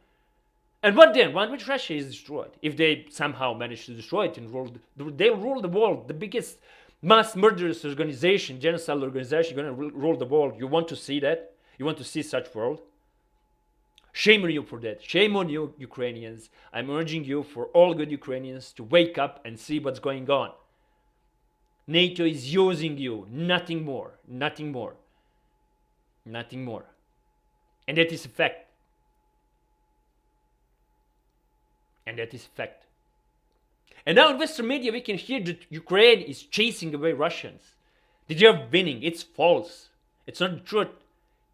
A: And what then? Once Russia is destroyed, if they somehow manage to destroy it and they'll rule the world, the biggest mass murderous organization, genocidal organization, going to rule the world. You want to see that? You want to see such world? Shame on you for that. Shame on you, Ukrainians. I'm urging you, for all good Ukrainians, to wake up and see what's going on. NATO is using you. Nothing more. Nothing more. Nothing more. And that is a fact. And that is a fact. And now in Western media we can hear that Ukraine is chasing away Russians. That they are winning. It's false. It's not the truth.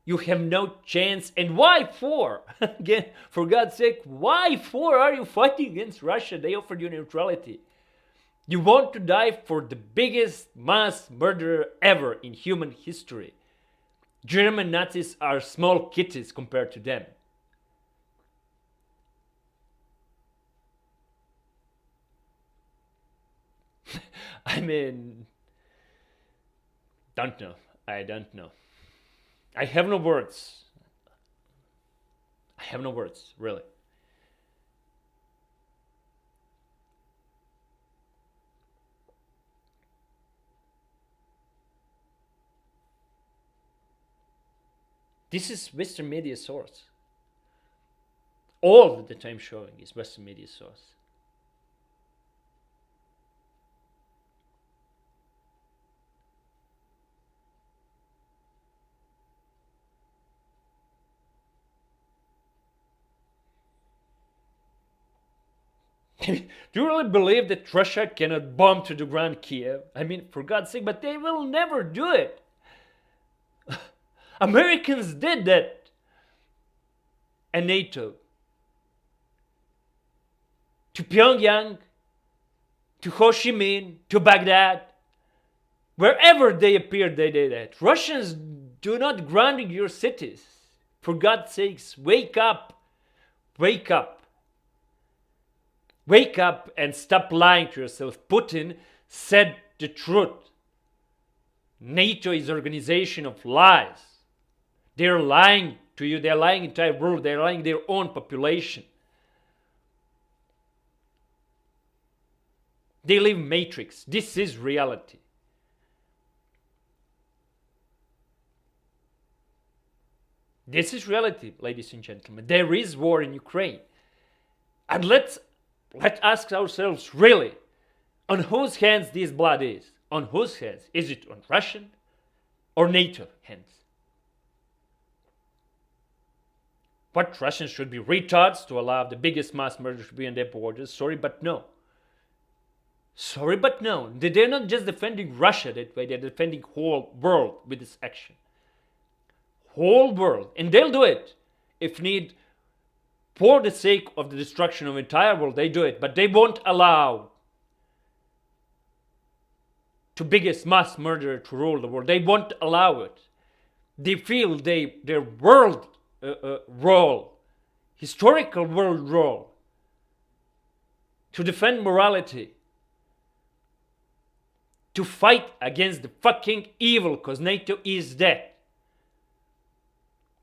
A: You have no chance. And why for? Again, for God's sake, why for are you fighting against Russia? They offered you neutrality. You want to die for the biggest mass murderer ever in human history. German Nazis are small kitties compared to them. I mean, don't know. I don't know. I have no words. I have no words, really. This is Western media source. All that I'm showing is Western media source. Do you really believe that Russia cannot bomb to the ground Kiev? I mean, for God's sake, but they will never do it. Americans did that. And NATO. To Pyongyang, to Ho Chi Minh, to Baghdad. Wherever they appeared, they did that. Russians do not ground your cities. For God's sakes, wake up. Wake up. Wake up and stop lying to yourself. Putin said the truth. NATO is an organization of lies. They're lying to you. They're lying the entire world. They're lying their own population. They live in matrix. This is reality. This is reality, ladies and gentlemen. There is war in Ukraine. And let's ask ourselves, really, on whose hands this blood is? On whose hands? Is it on Russian or NATO hands? What, Russians should be retards to allow the biggest mass murder to be on their borders? Sorry, but no. Sorry, but no. They're not just defending Russia that way. They're defending whole world with this action. Whole world. And they'll do it if need. For the sake of the destruction of the entire world, they do it. But they won't allow the biggest mass murderer to rule the world. They won't allow it. They feel their world role, historical world role, to defend morality, to fight against the fucking evil, because NATO is dead.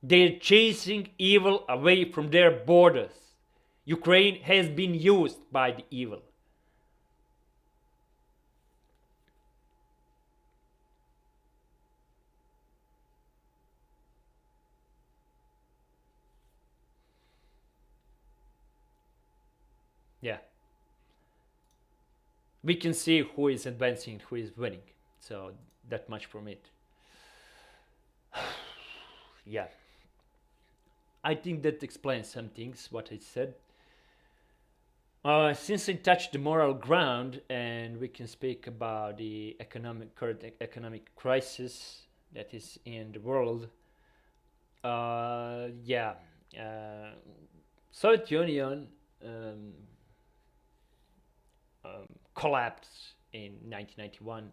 A: They're chasing evil away from their borders. Ukraine has been used by the evil. Yeah. We can see who is advancing, who is winning. So that much from it. Yeah. I think that explains some things, what I said. Since I touched the moral ground, and we can speak about the current economic crisis that is in the world. Soviet Union collapsed in 1991,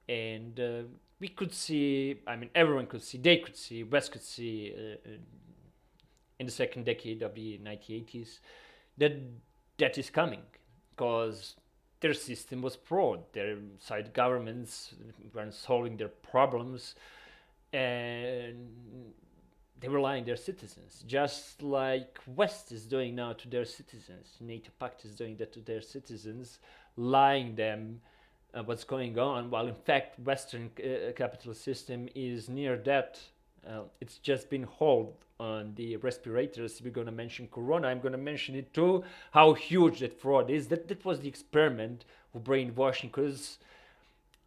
A: and we could see, I mean, everyone could see, they could see, West could see in the second decade of the 1980s that is coming, because their system was fraud. Their side governments weren't solving their problems, and they were lying their citizens, just like West is doing now to their citizens. NATO Pact is doing that to their citizens, lying them what's going on, while in fact Western capitalist system is near that. It's just been hold on the respirators. We're going to mention Corona. I'm going to mention it too, how huge that fraud is. That was the experiment of brainwashing, because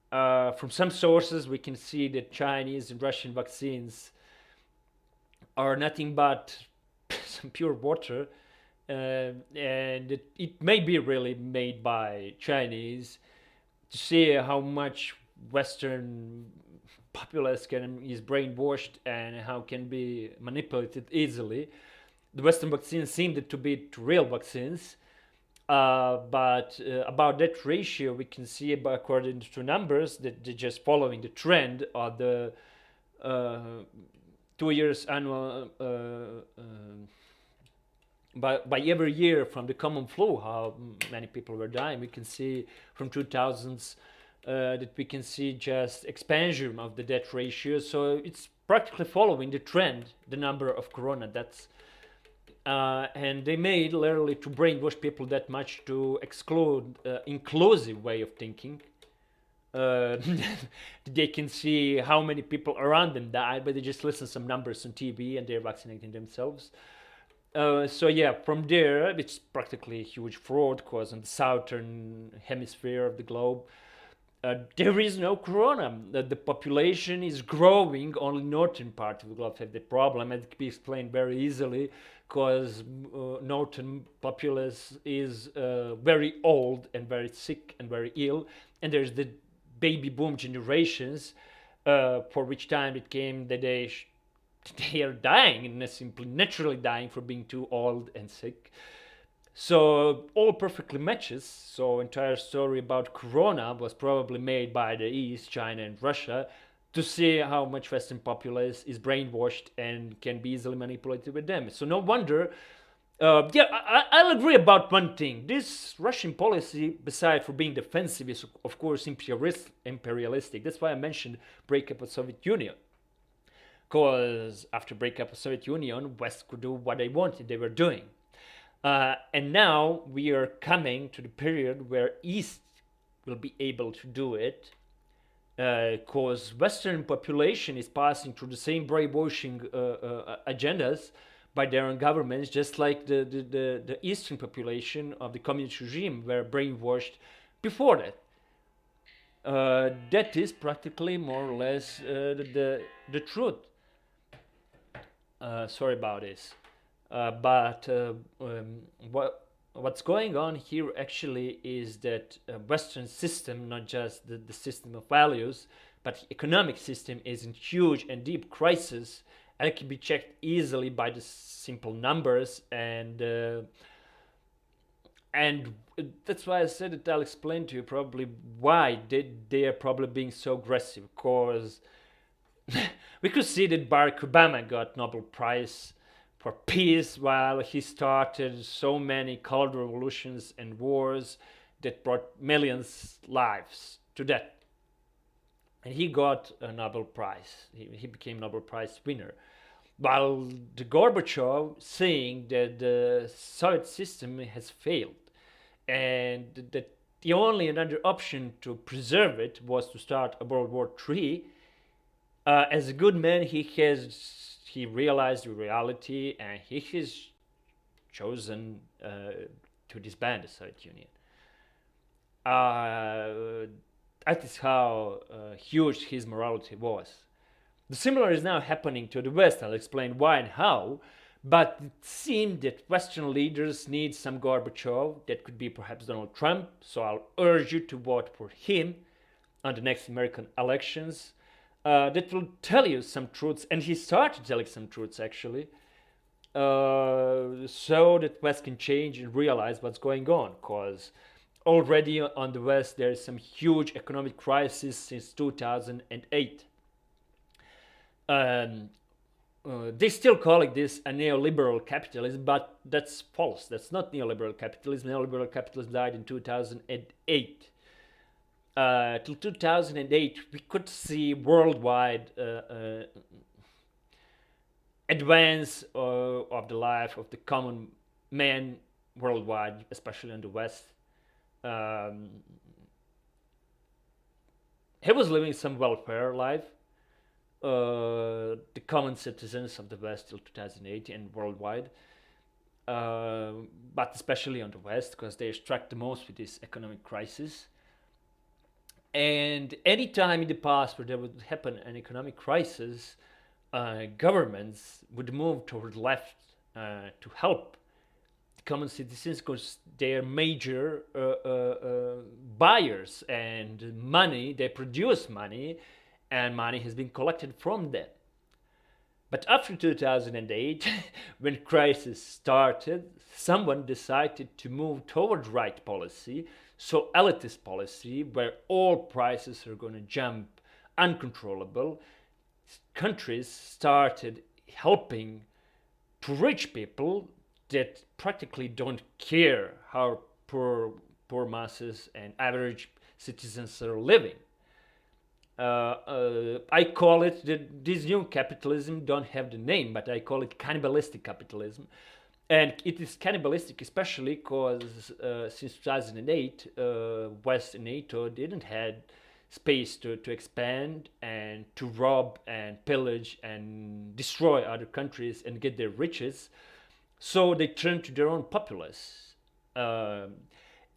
A: from some sources we can see that Chinese and Russian vaccines are nothing but some pure water, and it may be really made by Chinese, to see how much Western populace is brainwashed and how can be manipulated easily. The Western vaccines seemed to be real vaccines, but about that ratio we can see, according to numbers, that they're just following the trend of the 2 years annual by every year from the common flu, how many people were dying. We can see from 2000s that we can see just expansion of the death ratio. So it's practically following the trend, the number of corona deaths. And they made literally to brainwash people that much to exclude inclusive way of thinking. They can see how many people around them died, but they just listen some numbers on TV and they're vaccinating themselves. So yeah, from there, it's practically a huge fraud, because on the southern hemisphere of the globe, There is no corona. The population is growing. Only northern part of the globe have the problem, and it can be explained very easily because northern populace is very old and very sick and very ill, and there's the baby boom generations, for which time it came that they are dying and simply naturally dying for being too old and sick. So all perfectly matches. So entire story about Corona was probably made by the East, China and Russia, to see how much Western populace is brainwashed and can be easily manipulated with them. So no wonder. I'll agree about one thing. This Russian policy, beside for being defensive, is of course imperialistic. That's why I mentioned breakup of Soviet Union. Because after breakup of Soviet Union, West could do what they wanted. They were doing. And now we are coming to the period where East will be able to do it, because Western population is passing through the same brainwashing agendas by their own governments, just like the Eastern population of the communist regime were brainwashed before that. That is practically more or less the truth. Sorry about this. But what's going on here actually is that Western system, not just the system of values, but the economic system is in huge and deep crisis, and it can be checked easily by the simple numbers, and that's why I said that I'll explain to you probably why they are probably being so aggressive, because we could see that Barack Obama got Nobel Prize for peace while he started so many cold revolutions and wars that brought millions lives to death, and he got a Nobel Prize. He became Nobel Prize winner, while the Gorbachev saying that the Soviet system has failed and that the only another option to preserve it was to start a World War III. As a good man, he realized the reality, and he has chosen to disband the Soviet Union. That is how huge his morality was. The similar is now happening to the West. I'll explain why and how. But it seemed that Western leaders need some Gorbachev. That could be perhaps Donald Trump. So I'll urge you to vote for him on the next American elections. That will tell you some truths, and he started telling some truths actually, so that West can change and realize what's going on. Because already on the West there is some huge economic crisis since 2008. They still call it this a neoliberal capitalism, but that's false. That's not neoliberal capitalism. Neoliberal capitalism died in 2008. Till 2008, we could see worldwide advance of the life of the common man worldwide, especially in the West. He was living some welfare life. The common citizens of the West till 2008 and worldwide, but especially on the West, because they are struck the most with this economic crisis. And any time in the past where there would happen an economic crisis, governments would move toward the left to help the common citizens, because they are major buyers, and money, they produce money, and money has been collected from them. But after 2008, when crisis started, someone decided to move toward right policy, so elitist policy, where all prices are going to jump uncontrollable. Countries started helping to rich people that practically don't care how poor masses and average citizens are living. I call it this new capitalism, don't have the name, but I call it cannibalistic capitalism. And it is cannibalistic especially because since 2008, West and NATO didn't have space to expand and to rob and pillage and destroy other countries and get their riches. So they turned to their own populace.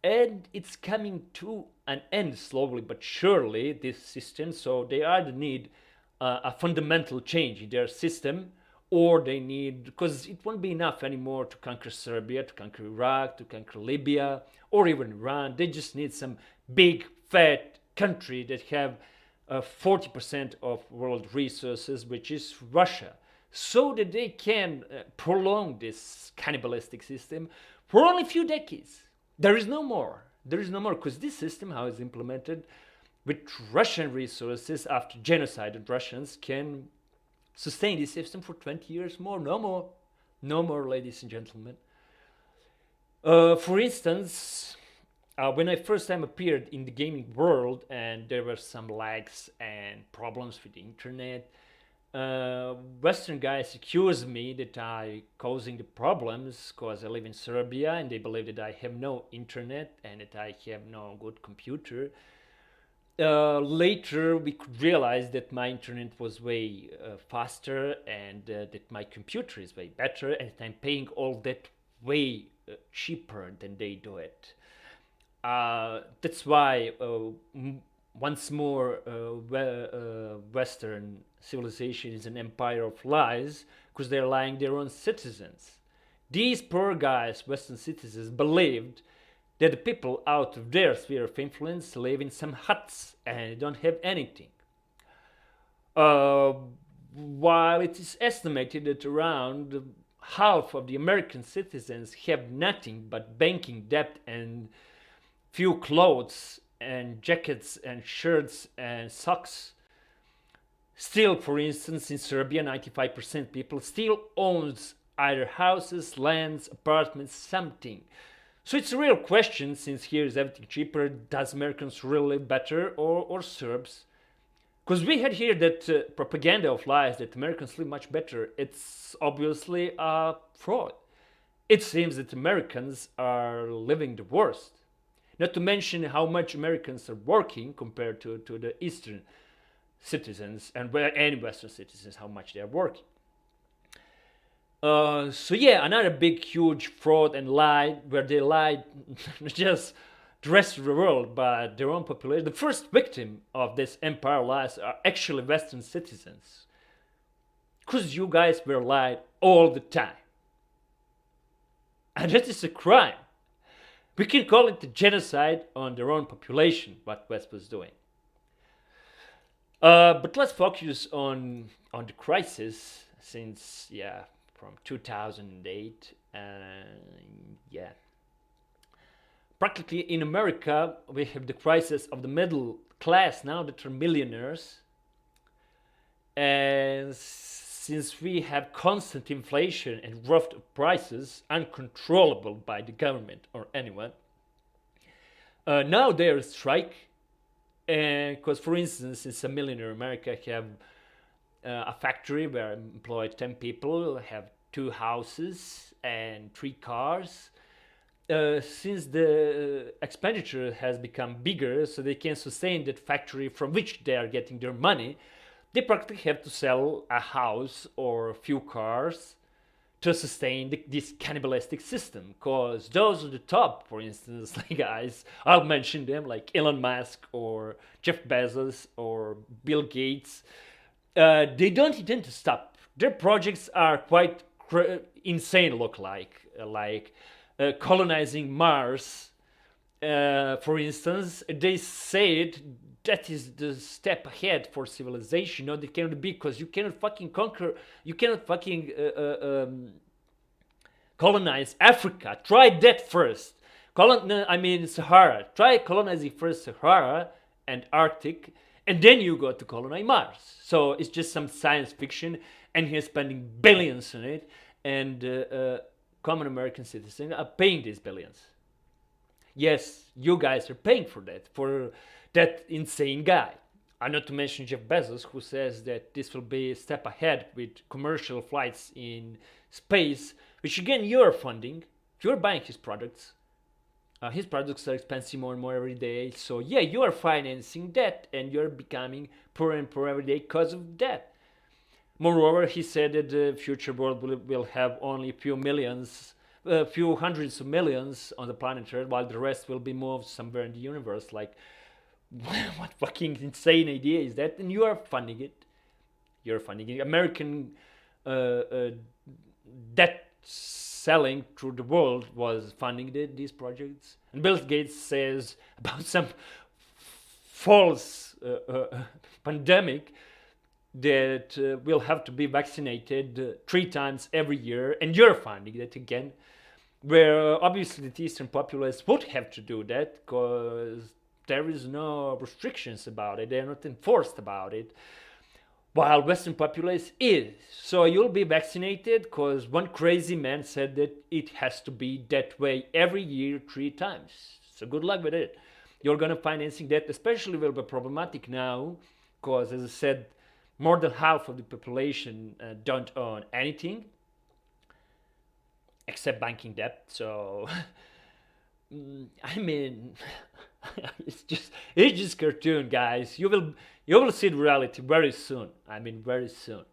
A: and it's coming to an end slowly but surely, this system. So they either need a fundamental change in their system, or they need, because it won't be enough anymore to conquer Serbia, to conquer Iraq, to conquer Libya, or even Iran. They just need some big fat country that have 40% of world resources, which is Russia, so that they can prolong this cannibalistic system for only a few decades. There is no more. There is no more, because this system, how it's implemented with Russian resources after genocided Russians, can sustain this system for 20 years more. No more. No more, ladies and gentlemen. For instance, when I first time appeared in the gaming world and there were some lags and problems with the internet, Western guys accuse me that I causing the problems because I live in Serbia and they believe that I have no internet and that I have no good computer. Later we could realize that my internet was way faster, and that my computer is way better, and I'm paying all that way cheaper than they do it. That's why once more Western civilization is an empire of lies, because they're lying their own citizens. These poor guys, Western citizens, believed that the people out of their sphere of influence live in some huts and don't have anything. While it is estimated that around half of the American citizens have nothing but banking debt and few clothes and jackets and shirts and socks. Still, for instance, in Serbia, 95% people still owns either houses, lands, apartments, something. So it's a real question, since here is everything cheaper, does Americans really live better, or Serbs? Because we had here that propaganda of lies that Americans live much better. It's obviously a fraud. It seems that Americans are living the worst. Not to mention how much Americans are working compared to the Eastern citizens and Western citizens, how much they are working. So yeah, another big, huge fraud and lie, where they lied not just the rest of the world, but their own population. The first victim of this empire lies are actually Western citizens, because you guys were lied all the time, and that is a crime. We can call it the genocide on their own population, what West was doing. But let's focus on the crisis, since from 2008, yeah. Practically in America, we have the crisis of the middle class now that are millionaires. And since we have constant inflation and growth of prices uncontrollable by the government or anyone, now there is strike. And because, for instance, in some millionaire America have a factory where I employ 10 people, have 2 houses and 3 cars. Since the expenditure has become bigger, so they can sustain that factory from which they are getting their money, they practically have to sell a house or a few cars to sustain this cannibalistic system. Because those at the top, for instance, like guys, I'll mention them, like Elon Musk or Jeff Bezos or Bill Gates, they don't intend to stop. Their projects are quite insane, look like colonizing Mars. For instance, they said that is the step ahead for civilization. No, they cannot be, because you cannot fucking conquer, you cannot fucking colonize Africa. Try that first. Sahara. Try colonizing first Sahara and Arctic, and then you go to colonize Mars. So it's just some science fiction, and he's spending billions on it, and common American citizens are paying these billions. Yes, you guys are paying for that insane guy. And not to mention Jeff Bezos, who says that this will be a step ahead with commercial flights in space, which again you're funding, you're buying his products. His products are expensive more and more every day, so yeah, you are financing that, and you're becoming poorer and poorer every day because of that. Moreover, he said that the future world will have only a few millions a few hundreds of millions on the planet Earth, while the rest will be moved somewhere in the universe. Like, what fucking insane idea is that? And you are funding it. You're funding it. American debt selling through the world was funding these projects. And Bill Gates says about some false pandemic that will have to be vaccinated 3 times every year, and you're funding that again, where obviously the Eastern populace would have to do that because there is no restrictions about it, they're not enforced about it, while Western populace is. So you'll be vaccinated because one crazy man said that it has to be that way every year 3 times. So good luck with it. You're gonna financing that, especially will be problematic now because, as I said, more than half of the population don't own anything except banking debt. So I mean, it's just cartoon, guys. You will see the reality very soon. I mean, very soon.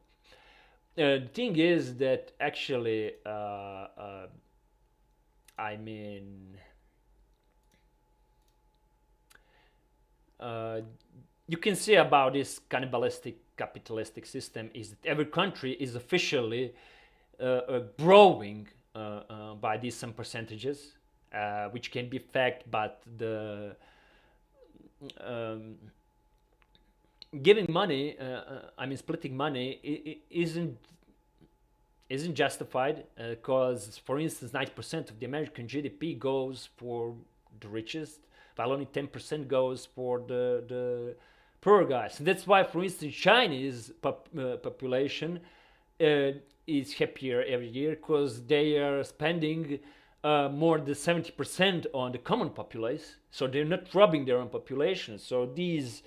A: The thing is that actually, I mean, you can see about this cannibalistic capitalistic system is that every country is officially growing by these some percentages, which can be fact, but the giving money, I mean splitting money, isn't justified because, for instance, 90% of the American GDP goes for the richest, while only 10% goes for the poor guys. And that's why, for instance, Chinese population is happier every year because they are spending more than 70% on the common populace. So they're not robbing their own population. So these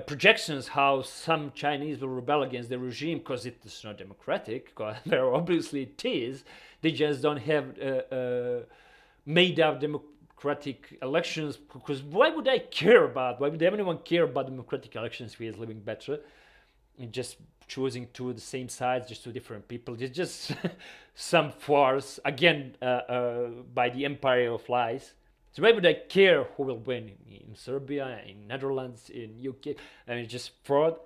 A: projections how some Chinese will rebel against the regime because it is not democratic, because there obviously it is. They just don't have made up democratic elections, because why would anyone care about democratic elections if he is living better and just choosing the same sides, just 2 different people? It's just some farce again by the empire of lies. So why would I care who will win in Serbia, in Netherlands, in UK? I mean, just fraud.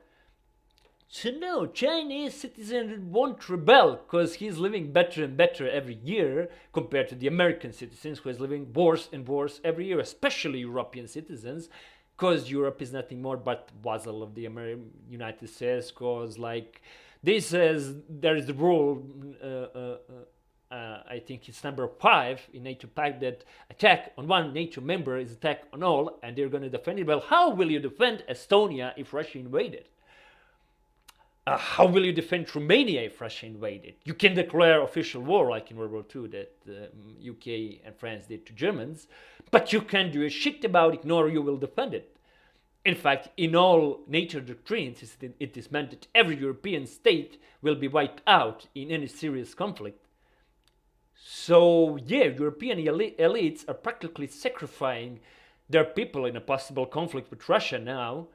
A: So no, Chinese citizen won't rebel because he's living better and better every year compared to the American citizens who is living worse and worse every year, especially European citizens, because Europe is nothing more but vassal of the United States. Because like this says, there is the rule. I think it's number 5 in NATO pact that attack on one NATO member is attack on all, and they're going to defend it. Well, how will you defend Estonia if Russia invaded? How will you defend Romania if Russia invaded? You can declare official war like in World War II that UK and France did to Germans, but you can't do a shit about it, nor you will defend it. In fact, in all NATO doctrines, it is meant that every European state will be wiped out in any serious conflict. So yeah, European elites are practically sacrificing their people in a possible conflict with Russia now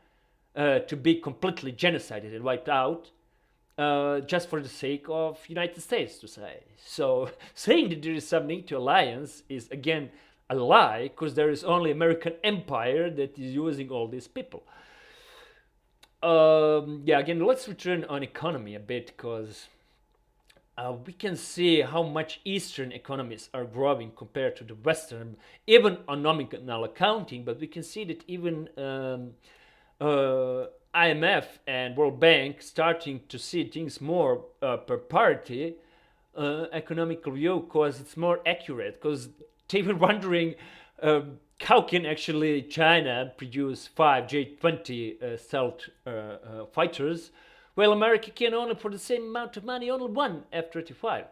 A: to be completely genocided and wiped out just for the sake of United States, to say. So saying that there is some NATO alliance is again a lie, because there is only American empire that is using all these people. Yeah, again, let's return on economy a bit, because we can see how much Eastern economies are growing compared to the Western, even on nominal accounting, but we can see that even IMF and World Bank starting to see things more per parity economical view, because it's more accurate, because they were wondering how can actually China produce 5 J-20 stealth fighters. Well, America can only, for the same amount of money, only 1 F-35.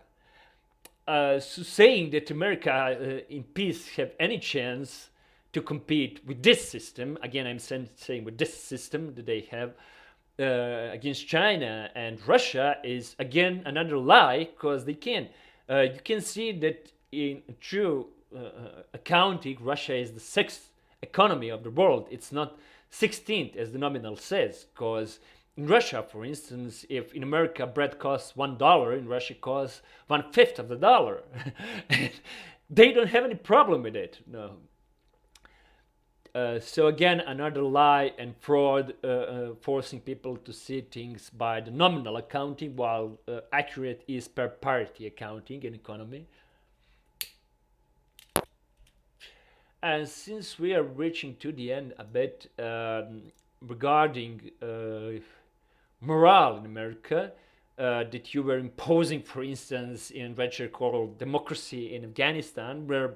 A: So saying that America in peace have any chance to compete with this system, again I'm saying with this system that they have against China and Russia, is again another lie, because they can. You can see that in true accounting, Russia is the 6th economy of the world. It's not 16th as the nominal says, because In Russia, for instance, if in America bread costs $1, in Russia costs 1/5 of the dollar. They don't have any problem with it. No. So again, another lie and fraud, forcing people to see things by the nominal accounting, while accurate is per parity accounting in economy. And since we are reaching to the end a bit, regarding morale in America, that you were imposing, for instance, in what you call democracy in Afghanistan, where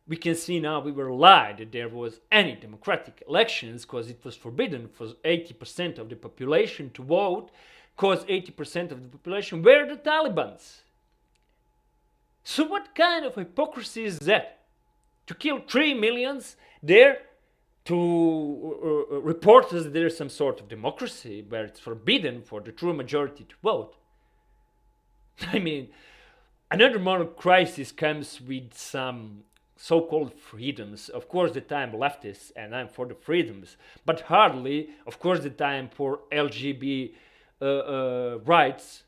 A: we can see now we were lied that there was any democratic elections, because it was forbidden for 80% of the population to vote, because 80% of the population were the Talibans. So what kind of hypocrisy is that? To kill 3 millions there, to report us there is some sort of democracy where it's forbidden for the true majority to vote. I mean, another moral crisis comes with some so-called freedoms. Of course, that I'm leftist and I'm for the freedoms, but hardly, of course, that I'm for LGBT rights.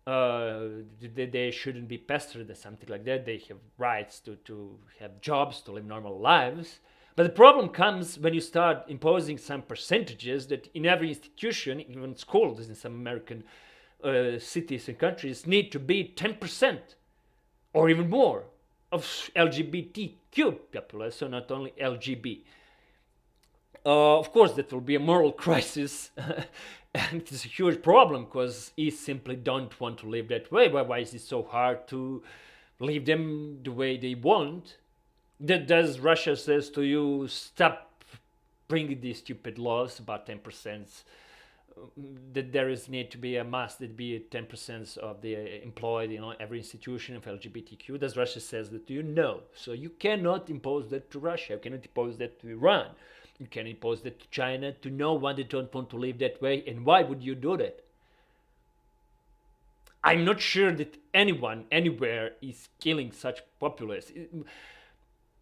A: They shouldn't be pestered or something like that. They have rights to have jobs, to live normal lives. But the problem comes when you start imposing some percentages that in every institution, even schools in some American cities and countries, need to be 10% or even more of LGBTQ population, so not only LGB. Of course, that will be a moral crisis, and it's a huge problem because he simply don't want to live that way. Why is it so hard to leave them the way they want? Does Russia says to you, stop bringing these stupid laws about 10%, that there is need to be a must that be 10% of the employed in every institution of LGBTQ? Does Russia says that to you? No. So you cannot impose that to Russia. You cannot impose that to Iran. You can impose that to China, to no one. They don't want to live that way. And why would you do that? I'm not sure that anyone, anywhere, is killing such populace.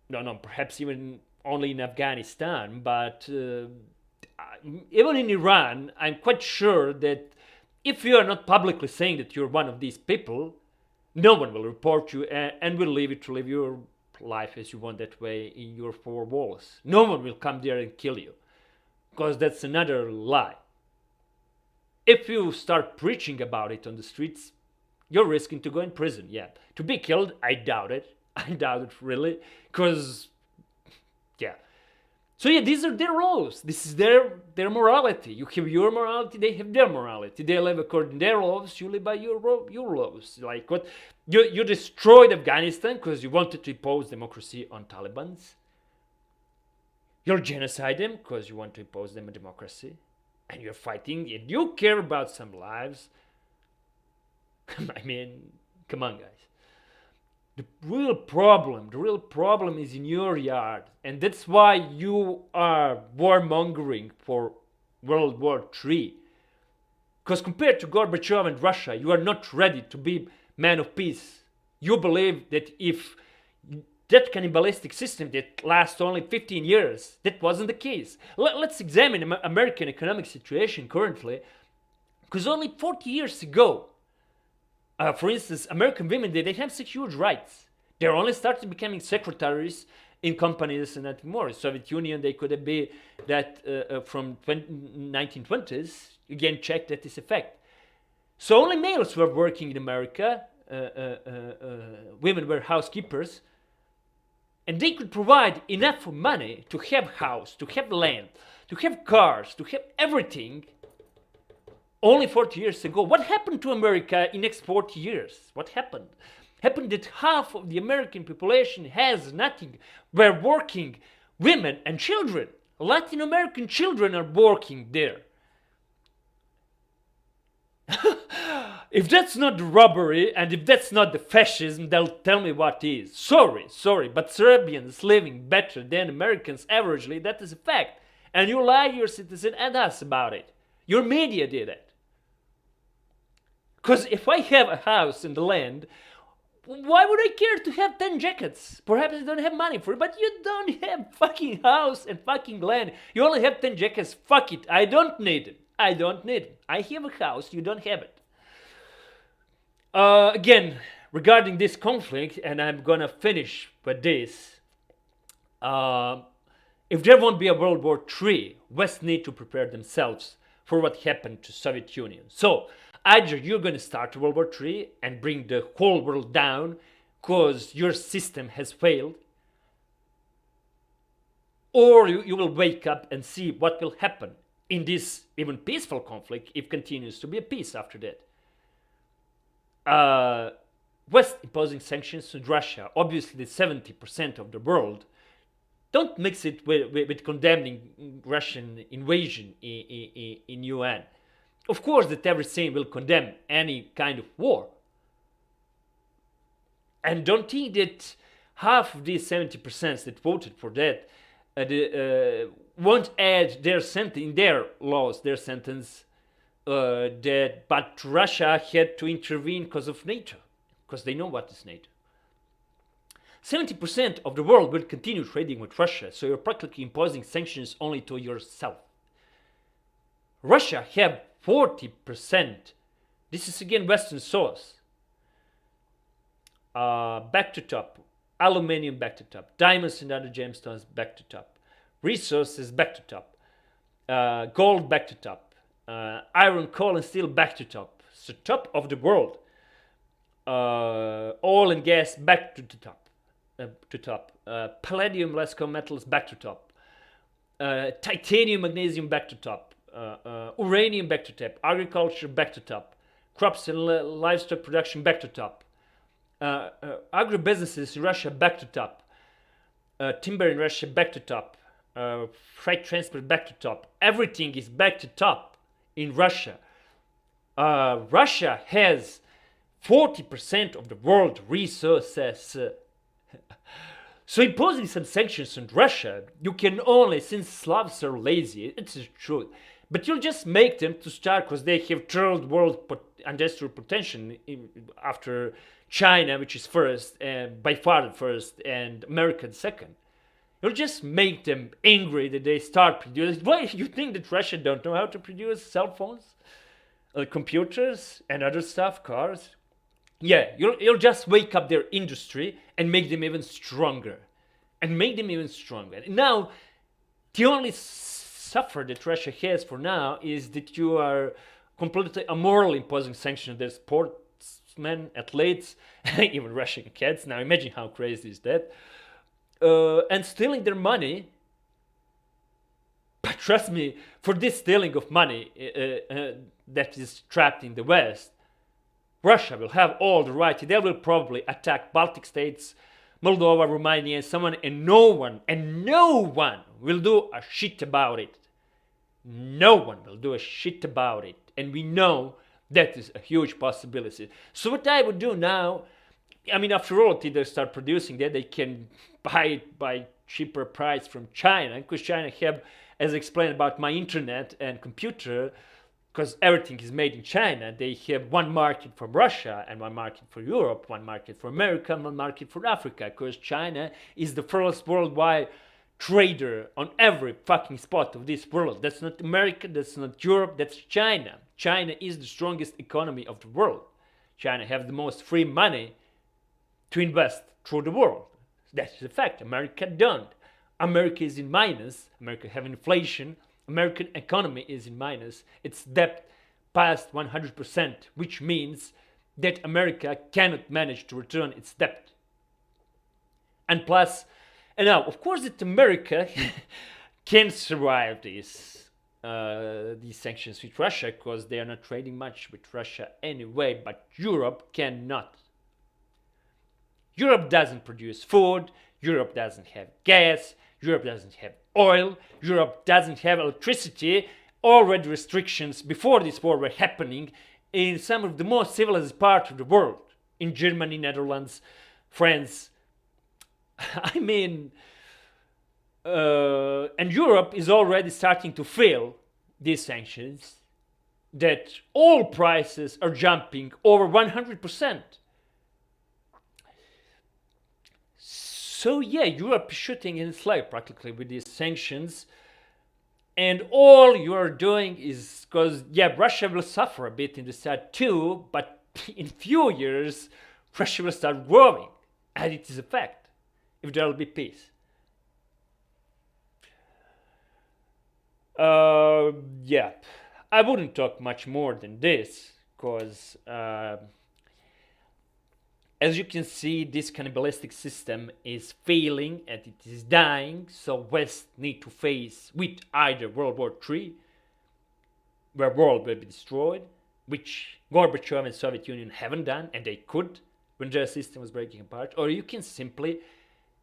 A: No, perhaps even only in Afghanistan, but even in Iran, I'm quite sure that if you are not publicly saying that you're one of these people, no one will report you and will leave you to live your life as you want that way in your four walls. No one will come there and kill you, because that's another lie. If you start preaching about it on the streets, you're risking to go in prison. Yeah, to be killed, I doubt it. I doubt it really, because yeah. So yeah, these are their laws. This is their morality. You have your morality, they have their morality. They live according to their laws, you live by your laws. Like what? You destroyed Afghanistan because you wanted to impose democracy on Talibans. You're genocide them because you want to impose them a democracy. And you're fighting, and you care about some lives. I mean, come on, guys. The real problem is in your yard, and that's why you are warmongering for World War III. Because compared to Gorbachev and Russia, you are not ready to be man of peace. You believe that if that cannibalistic system that lasts only 15 years, that wasn't the case. Let's examine American economic situation currently, because only 40 years ago, for instance, American women, they have such huge rights. They only started becoming secretaries in companies and nothing more. Soviet Union, they could be that from 1920s. Again, check that this effect. So only males were working in America. Women were housekeepers. And they could provide enough money to have house, to have land, to have cars, to have everything. Only 40 years ago. What happened to America in next 40 years? What happened? Happened that half of the American population has nothing. We're working women and children. Latin American children are working there. If that's not the robbery and if that's not the fascism, they'll tell me what is. Sorry, but Serbians living better than Americans averagely, that is a fact. And you lie to your citizen and us about it. Your media did it. Because if I have a house in the land, why would I care to have 10 jackets? Perhaps I don't have money for it, but you don't have fucking house and fucking land. You only have 10 jackets. Fuck it, I don't need it. I don't need it. I have a house, you don't have it. Again, regarding this conflict, and I'm gonna finish with this. If there won't be a World War III, West need to prepare themselves for what happened to Soviet Union. So either you're gonna start World War III and bring the whole world down because your system has failed, or you will wake up and see what will happen in this even peaceful conflict if continues to be a peace after that. West imposing sanctions on Russia, obviously 70% of the world. Don't mix it with condemning Russian invasion in UN. Of course that everything will condemn any kind of war. And don't think that half of these 70% that voted for that won't add their sentence in their laws, their sentence that but Russia had to intervene because of NATO, because they know what is NATO. 70% of the world will continue trading with Russia, so you're practically imposing sanctions only to yourself. Russia have 40%. This is again Western source. Back to top. Aluminium back to top. Diamonds and other gemstones back to top. Resources back to top. Gold back to top. Iron, coal and steel back to top. So top of the world. Oil and gas back to the top. Palladium, less common metals back to top. Titanium, magnesium back to top. Uranium back to top. Agriculture back to top. Crops and livestock production back to top. Agribusinesses in Russia back to top. Timber in Russia back to top. Freight transport back to top. Everything is back to top in Russia. Russia has 40% of the world resources. So imposing some sanctions on Russia, you can only, since Slavs are lazy, it's the truth, but you'll just make them to start because they have third world industrial potential after China, which is first, and by far the first, and America the second. You'll just make them angry that they start producing. Why you think that Russia don't know how to produce cell phones, computers, and other stuff, cars? Yeah, you'll just wake up their industry and make them even stronger. And now, the only suffer that Russia has for now is that you are completely immoral imposing sanctions on their sportsmen, athletes, even Russian kids. Now imagine how crazy is that. And stealing their money. But trust me, for this stealing of money that is trapped in the West, Russia will have all the right. They will probably attack Baltic states, Moldova, Romania, and someone, and no one will do a shit about it. No one will do a shit about it. And we know that is a huge possibility. So what I would do now, I mean, after all, if they start producing that, they can buy it by cheaper price from China, because China have, as I explained about my internet and computer, because everything is made in China, they have one market for Russia and one market for Europe, one market for America and one market for Africa, because China is the first worldwide trader on every fucking spot of this world. That's not America, that's not Europe, that's China. China is the strongest economy of the world. China has the most free money to invest through the world. That's the fact. America don't. America is in minus. America have inflation. American economy is in minus. Its debt past 100%, which means that America cannot manage to return its debt. And plus, and now, of course, that America can survive these sanctions with Russia because they are not trading much with Russia anyway, but Europe cannot. Europe doesn't produce food. Europe doesn't have gas. Europe doesn't have oil. Europe doesn't have electricity. Already restrictions before this war were happening in some of the most civilized parts of the world. In Germany, Netherlands, France. I mean, and Europe is already starting to feel these sanctions, that all prices are jumping over 100%. So yeah, Europe is shooting in its leg practically with these sanctions. And all you are doing is, because yeah, Russia will suffer a bit in the start too, but in few years Russia will start growing, and it is a fact if there will be peace. Yeah, I wouldn't talk much more than this, because as you can see, this cannibalistic system is failing and it is dying. So West need to face with either World War III, where world will be destroyed, which Gorbachev and Soviet Union haven't done, and they could when their system was breaking apart, or you can simply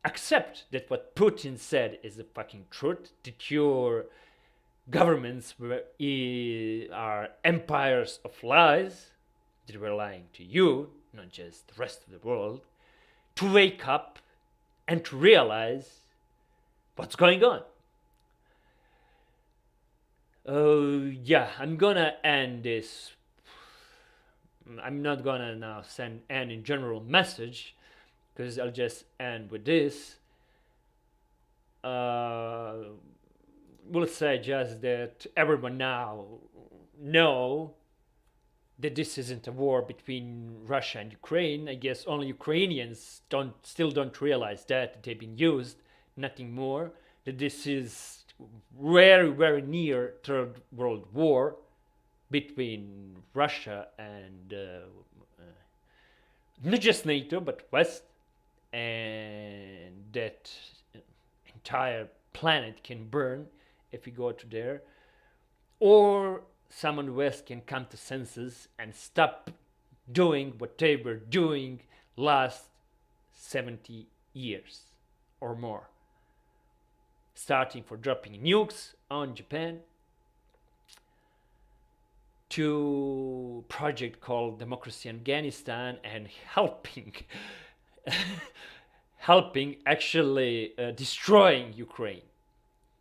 A: accept that what Putin said is the fucking truth, that your governments are empires of lies, that were lying to you, not just the rest of the world, to wake up and to realize what's going on. Yeah, I'm gonna end this. I'm not gonna now send any general message, because I'll just end with this. We'll say just that everyone now know that this isn't a war between Russia and Ukraine. I guess only Ukrainians still don't realize that they've been used, nothing more. That this is very near Third World War between Russia and not just NATO but West, and that entire planet can burn if we go to there, or someone West can come to senses and stop doing what they were doing last 70 years or more, starting for dropping nukes on Japan to project called Democracy in Afghanistan, and helping actually destroying Ukraine,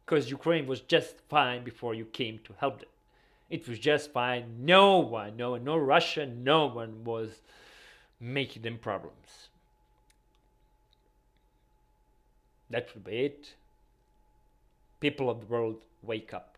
A: because Ukraine was just fine before you came to help them. It was just fine. No Russia, no one was making them problems. That would be it. People of the world, wake up.